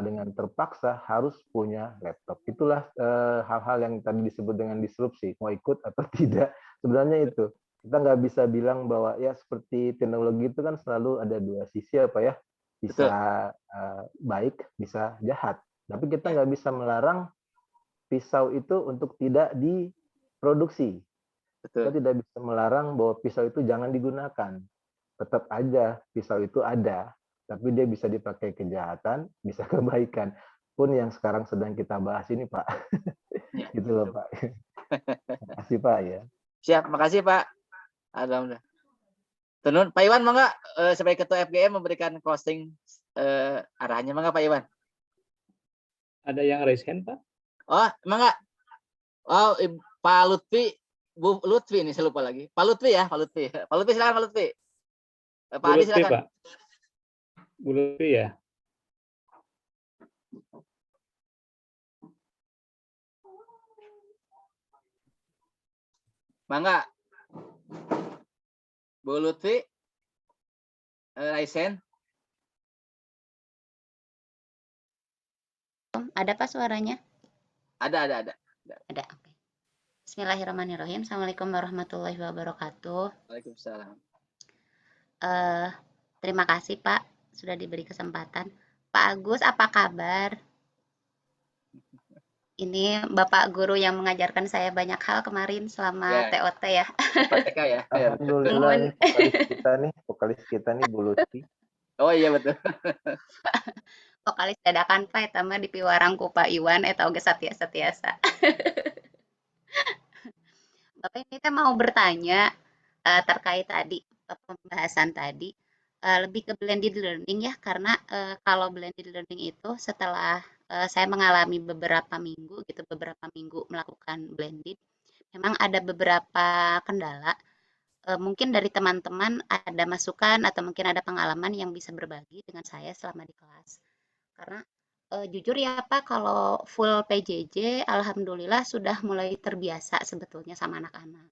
dengan terpaksa harus punya laptop. Itulah hal-hal yang tadi disebut dengan disrupsi, mau ikut atau tidak. Sebenarnya itu kita nggak bisa bilang bahwa ya seperti teknologi itu kan selalu ada dua sisi apa ya, bisa baik, bisa jahat. Tapi kita nggak bisa melarang pisau itu untuk tidak diproduksi. Kita tidak bisa melarang bahwa pisau itu jangan digunakan. Tetap aja pisau itu ada. Tapi dia bisa dipakai kejahatan, bisa kebaikan. Pun yang sekarang sedang kita bahas ini, Pak. Gitu loh, Pak. Makasih, Pak. Ya. Siap, makasih, Pak. Alhamdulillah. Tenun, Pak Iwan, mangga sebagai Ketua FGM memberikan closing arahnya, mangga Pak Iwan. Ada yang raise hand, Pak? Oh, mangga. Oh, Pak Lutfi, Bu Lutfi ini saya lupa lagi. Pak Lutfi ya, Pak Lutfi. Pak Lutfi silakan, Pak Lutfi. Pak Adi silakan. Pak. Bu Lutfi ya. Mangga. Bu Lutfi. Raisen. Ada Pak suaranya? Ada. Ada. Oke. Bismillahirrahmanirrahim. Assalamualaikum warahmatullahi wabarakatuh. Waalaikumsalam. Terima kasih Pak sudah diberi kesempatan. Pak Agus, apa kabar? Ini Bapak guru yang mengajarkan saya banyak hal kemarin selama TOT ya. PTK ya. Alhamdulillah vokalis kita nih Bu Lutfi. Oh iya betul. Vokalis dadakan Pak sama di piwarang ku Pak Iwan eta oge satiasa. Bapak ini kita mau bertanya terkait tadi pembahasan tadi. Lebih ke blended learning ya, karena kalau blended learning itu setelah saya mengalami beberapa minggu melakukan blended, memang ada beberapa kendala. Mungkin dari teman-teman ada masukan atau mungkin ada pengalaman yang bisa berbagi dengan saya selama di kelas. Karena jujur ya Pak, kalau full PJJ, alhamdulillah sudah mulai terbiasa sebetulnya sama anak-anak.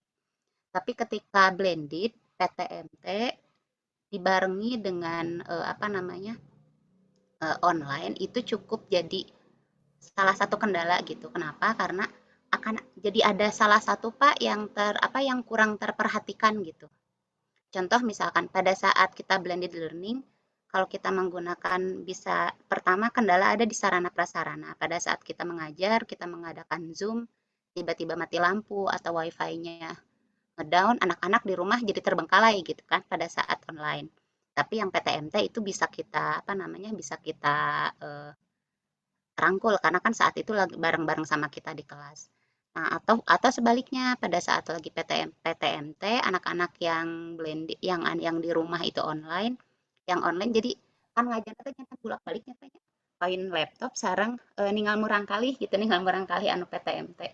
Tapi ketika blended, PTMT, dibarengi dengan online itu cukup jadi salah satu kendala gitu. Kenapa? Karena akan jadi ada salah satu Pak yang kurang terperhatikan gitu. Contoh misalkan pada saat kita blended learning, kalau kita menggunakan pertama kendala ada di sarana prasarana. Pada saat kita mengajar, kita mengadakan Zoom, tiba-tiba mati lampu atau wifi-nya ngedown, anak-anak di rumah jadi terbengkalai gitu kan pada saat online. Tapi yang PTMT itu bisa kita rangkul karena kan saat itu lagi bareng-bareng sama kita di kelas. Nah, atau sebaliknya pada saat lagi PTMT, anak-anak yang blended yang di rumah itu online, yang online jadi kan ngajarna teh nyaeta bolak-baliknya teh pain laptop sareng ninggal murang kalih gitu, ninggal murang kalih anu PTMT.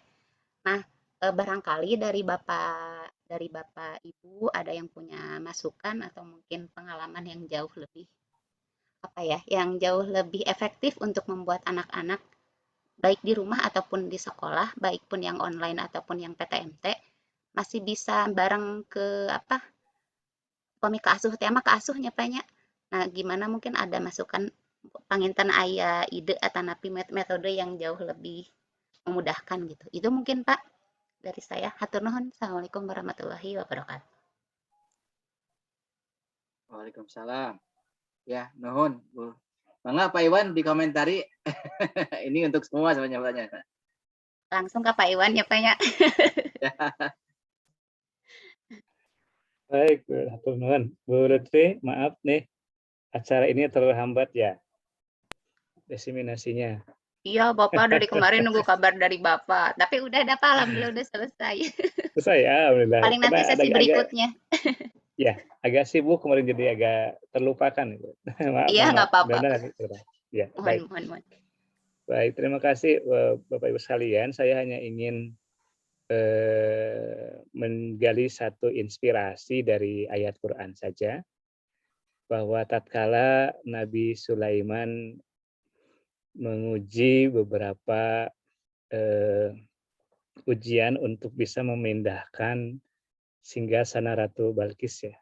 Nah, barangkali dari Bapak Ibu ada yang punya masukan atau mungkin pengalaman yang jauh lebih apa ya, yang jauh lebih efektif untuk membuat anak-anak baik di rumah ataupun di sekolah, baik pun yang online ataupun yang PTMT, masih bisa bareng ke apa, pami ka asuh teh mah ka asuhnya Pak. Nah, gimana mungkin ada masukan panginten aya ide atanapi metode yang jauh lebih memudahkan gitu. Itu mungkin Pak dari saya. Hatur nuhun. Assalamualaikum warahmatullahi wabarakatuh. Waalaikumsalam. Ya, nuhun, Bu. Mangga Pak Iwan dikomentari. Ini untuk semua sebenarnya. Langsung ke Pak Iwan ya Pak ya. Baik, hatur nuhun. Bu Lutfi, maaf nih, acara ini terhambat ya, diseminasinya. Iya, Bapak dari kemarin nunggu kabar dari Bapak. Tapi udah ada Pak, alhamdulillah udah selesai. Selesai ya, alhamdulillah. Paling nanti Karena sesi berikutnya. Ya, agak sibuk kemarin jadi agak terlupakan. Maaf, Iya, nggak apa-apa. Ya, baik. Mohon. Baik, terima kasih Bapak Ibu sekalian. Saya hanya ingin menggali satu inspirasi dari ayat Quran saja, bahwa tatkala Nabi Sulaiman menguji beberapa ujian untuk bisa memindahkan singgasana Ratu Balkis ya.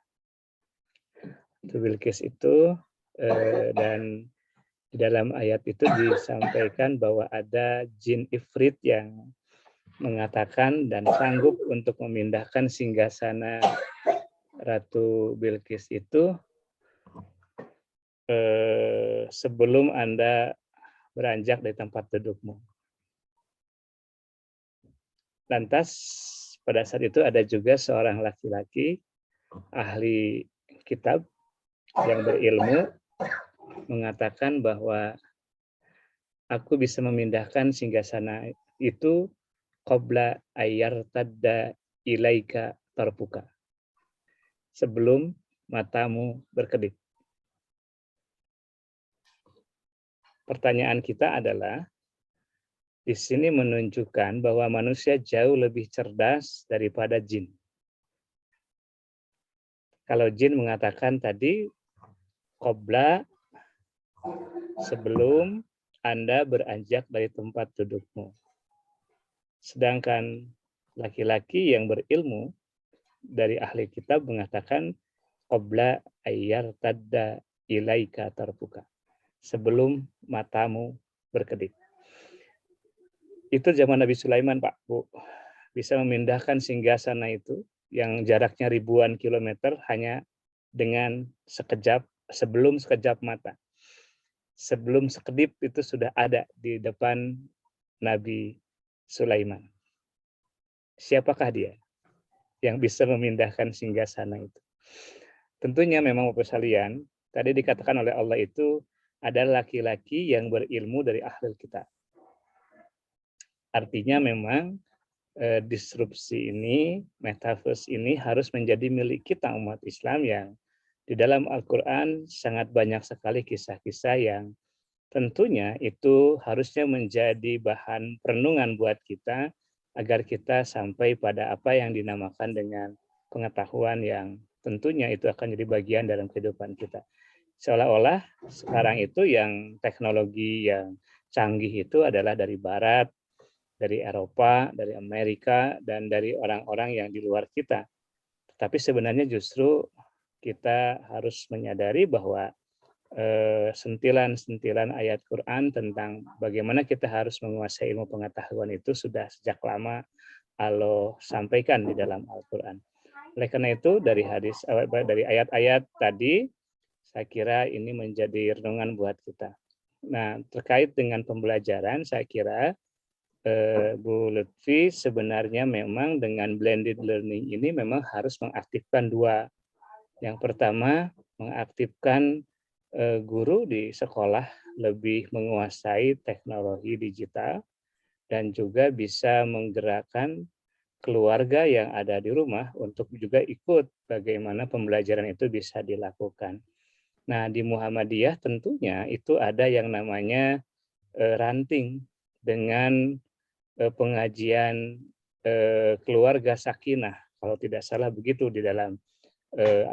Ratu Balkis itu dan di dalam ayat itu disampaikan bahwa ada jin ifrit yang mengatakan dan sanggup untuk memindahkan singgasana Ratu Bilqis itu sebelum Anda beranjak dari tempat dudukmu. Lantas pada saat itu ada juga seorang laki-laki ahli kitab yang berilmu mengatakan bahwa aku bisa memindahkan singgasana itu qabla ayyartadda ilaika tarfuka, sebelum matamu berkedip. Pertanyaan kita adalah, di sini menunjukkan bahwa manusia jauh lebih cerdas daripada jin. Kalau jin mengatakan tadi, qabla, sebelum Anda beranjak dari tempat dudukmu. Sedangkan laki-laki yang berilmu dari ahli kitab mengatakan qabla ayyartadda ilaika tarfuka, sebelum matamu berkedip. Itu zaman Nabi Sulaiman, Pak, Bu. Bisa memindahkan singgasana itu yang jaraknya ribuan kilometer hanya dengan sekejap, sebelum sekejap mata. Sebelum sekedip itu sudah ada di depan Nabi Sulaiman. Siapakah dia yang bisa memindahkan singgasana itu? Tentunya memang Bapak sekalian, tadi dikatakan oleh Allah itu adalah laki-laki yang berilmu dari ahli kitab. Artinya memang disrupsi ini, metaverse ini harus menjadi milik kita umat Islam yang di dalam Al-Quran sangat banyak sekali kisah-kisah yang tentunya itu harusnya menjadi bahan perenungan buat kita agar kita sampai pada apa yang dinamakan dengan pengetahuan yang tentunya itu akan jadi bagian dalam kehidupan kita. Seolah-olah sekarang itu yang teknologi yang canggih itu adalah dari Barat, dari Eropa, dari Amerika, dan dari orang-orang yang di luar kita. Tapi sebenarnya justru kita harus menyadari bahwa sentilan-sentilan ayat Quran tentang bagaimana kita harus menguasai ilmu pengetahuan itu sudah sejak lama Allah sampaikan di dalam Al-Quran. Oleh karena itu dari ayat-ayat tadi saya kira ini menjadi renungan buat kita. Nah, terkait dengan pembelajaran saya kira Bu Lutfi sebenarnya memang dengan blended learning ini memang harus mengaktifkan dua. Yang pertama mengaktifkan guru di sekolah lebih menguasai teknologi digital, dan juga bisa menggerakkan keluarga yang ada di rumah untuk juga ikut bagaimana pembelajaran itu bisa dilakukan. Nah, di Muhammadiyah tentunya itu ada yang namanya ranting dengan pengajian keluarga sakinah, kalau tidak salah begitu di dalam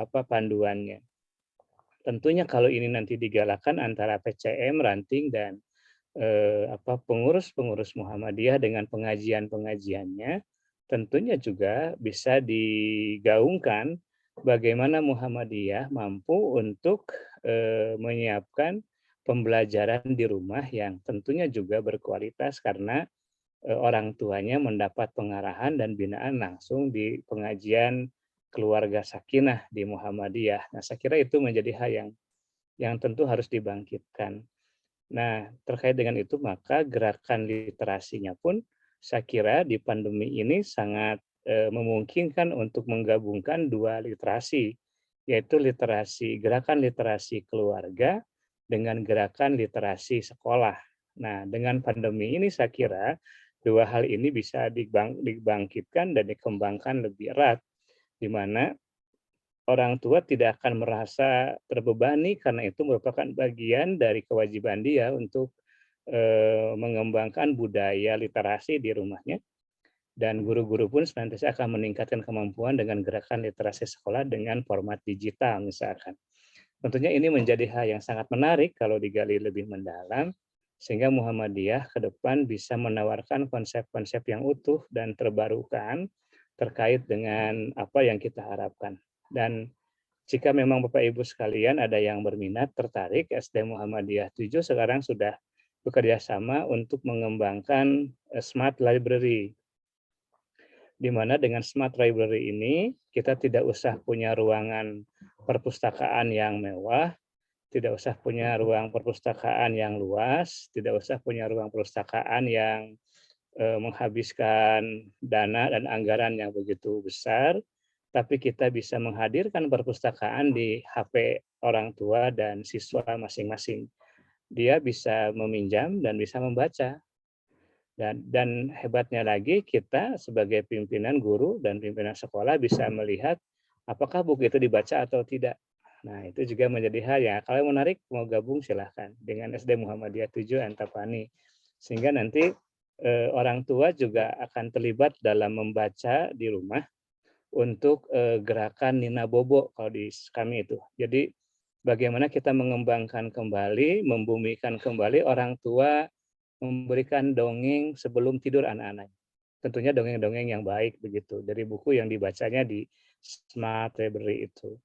panduannya. Tentunya kalau ini nanti digalakan antara PCM, ranting, dan pengurus-pengurus Muhammadiyah dengan pengajian-pengajiannya, tentunya juga bisa digaungkan bagaimana Muhammadiyah mampu untuk menyiapkan pembelajaran di rumah yang tentunya juga berkualitas karena orang tuanya mendapat pengarahan dan binaan langsung di pengajian keluarga sakinah di Muhammadiyah. Nah, saya kira itu menjadi hal yang tentu harus dibangkitkan. Nah, terkait dengan itu maka gerakan literasinya pun saya kira di pandemi ini sangat memungkinkan untuk menggabungkan dua literasi, yaitu gerakan literasi keluarga dengan gerakan literasi sekolah. Nah, dengan pandemi ini saya kira dua hal ini bisa dibangkitkan dan dikembangkan lebih erat, di mana orang tua tidak akan merasa terbebani karena itu merupakan bagian dari kewajiban dia untuk mengembangkan budaya literasi di rumahnya. Dan guru-guru pun senantiasa akan meningkatkan kemampuan dengan gerakan literasi sekolah dengan format digital misalkan. Tentunya ini menjadi hal yang sangat menarik kalau digali lebih mendalam, sehingga Muhammadiyah ke depan bisa menawarkan konsep-konsep yang utuh dan terbarukan terkait dengan apa yang kita harapkan. Dan jika memang Bapak Ibu sekalian ada yang berminat, tertarik, SD Muhammadiyah 7 sekarang sudah bekerja sama untuk mengembangkan Smart Library. Di mana dengan Smart Library ini kita tidak usah punya ruangan perpustakaan yang mewah, tidak usah punya ruang perpustakaan yang luas, tidak usah punya ruang perpustakaan yang menghabiskan dana dan anggaran yang begitu besar, tapi kita bisa menghadirkan perpustakaan di HP orang tua dan siswa masing-masing. Dia bisa meminjam dan bisa membaca. Dan hebatnya lagi kita sebagai pimpinan guru dan pimpinan sekolah bisa melihat apakah buku itu dibaca atau tidak. Nah, itu juga menjadi hal yang kalau menarik mau gabung silahkan dengan SD Muhammadiyah 7 Antapani. Sehingga nanti orang tua juga akan terlibat dalam membaca di rumah untuk gerakan Nina Bobo kalau di kami itu. Jadi bagaimana kita mengembangkan kembali, membumikan kembali orang tua memberikan dongeng sebelum tidur anak-anak. Tentunya dongeng-dongeng yang baik begitu dari buku yang dibacanya di Smart Library itu.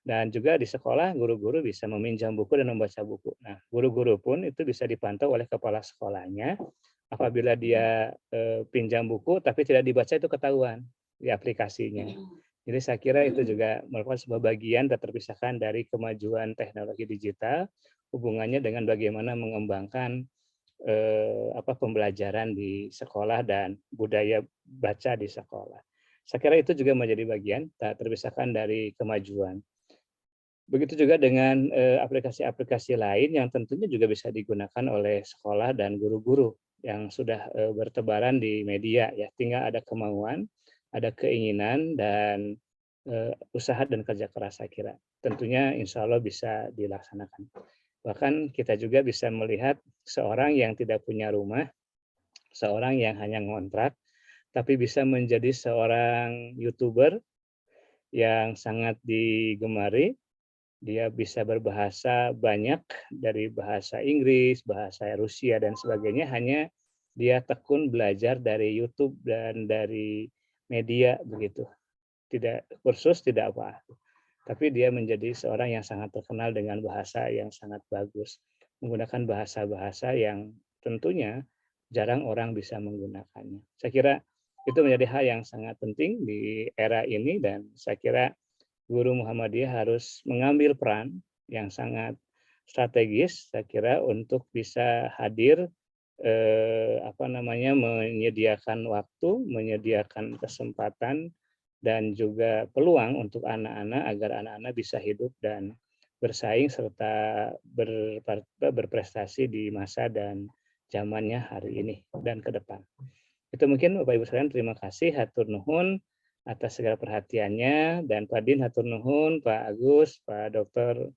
Dan juga di sekolah guru-guru bisa meminjam buku dan membaca buku. Nah, guru-guru pun itu bisa dipantau oleh kepala sekolahnya. Apabila dia pinjam buku tapi tidak dibaca itu ketahuan di aplikasinya. Jadi saya kira itu juga merupakan sebuah bagian tak terpisahkan dari kemajuan teknologi digital, hubungannya dengan bagaimana mengembangkan pembelajaran di sekolah dan budaya baca di sekolah. Saya kira itu juga menjadi bagian tak terpisahkan dari kemajuan. Begitu juga dengan aplikasi-aplikasi lain yang tentunya juga bisa digunakan oleh sekolah dan guru-guru yang sudah bertebaran di media ya. Tinggal ada kemauan, ada keinginan dan usaha dan kerja keras saya kira. Tentunya insya Allah bisa dilaksanakan. Bahkan kita juga bisa melihat seorang yang tidak punya rumah, seorang yang hanya ngontrak, tapi bisa menjadi seorang YouTuber yang sangat digemari. Dia bisa berbahasa banyak dari bahasa Inggris, bahasa Rusia, dan sebagainya. Hanya dia tekun belajar dari YouTube dan dari media begitu. Tidak kursus, tidak apa. Tapi dia menjadi seorang yang sangat terkenal dengan bahasa yang sangat bagus. Menggunakan bahasa-bahasa yang tentunya jarang orang bisa menggunakannya. Saya kira itu menjadi hal yang sangat penting di era ini dan saya kira guru Muhammadiyah harus mengambil peran yang sangat strategis saya kira untuk bisa hadir menyediakan waktu, menyediakan kesempatan dan juga peluang untuk anak-anak agar anak-anak bisa hidup dan bersaing serta berprestasi di masa dan zamannya hari ini dan ke depan. Itu mungkin Bapak Ibu sekalian, terima kasih, hatur nuhun atas segala perhatiannya, dan Pak Din hatur nuhun, Pak Agus, Pak Dokter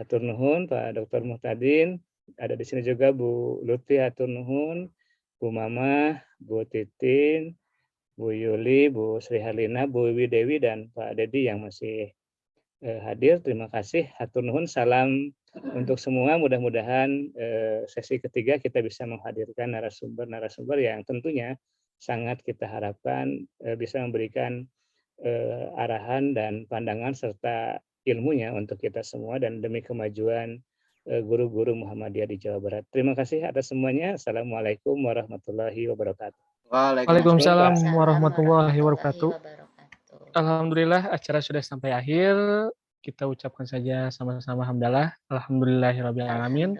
hatur nuhun, Pak Dokter Muhtadin, ada di sini juga Bu Lutfi hatur nuhun, Bu Mama, Bu Titin, Bu Yuli, Bu Sri Harlina, Bu Wiwi Dewi, dan Pak Dedi yang masih hadir. Terima kasih, hatur nuhun, salam untuk semua. Mudah-mudahan sesi ketiga kita bisa menghadirkan narasumber-narasumber yang tentunya sangat kita harapkan bisa memberikan arahan dan pandangan serta ilmunya untuk kita semua dan demi kemajuan guru-guru Muhammadiyah di Jawa Barat. Terima kasih atas semuanya. Assalamualaikum warahmatullahi wabarakatuh. Waalaikumsalam warahmatullahi wabarakatuh. Alhamdulillah acara sudah sampai akhir. Kita ucapkan saja sama-sama hamdalah. Alhamdulillahirabbil alamin.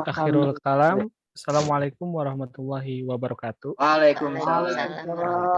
Akhirul kalam. Assalamualaikum warahmatullahi wabarakatuh. Waalaikumsalam.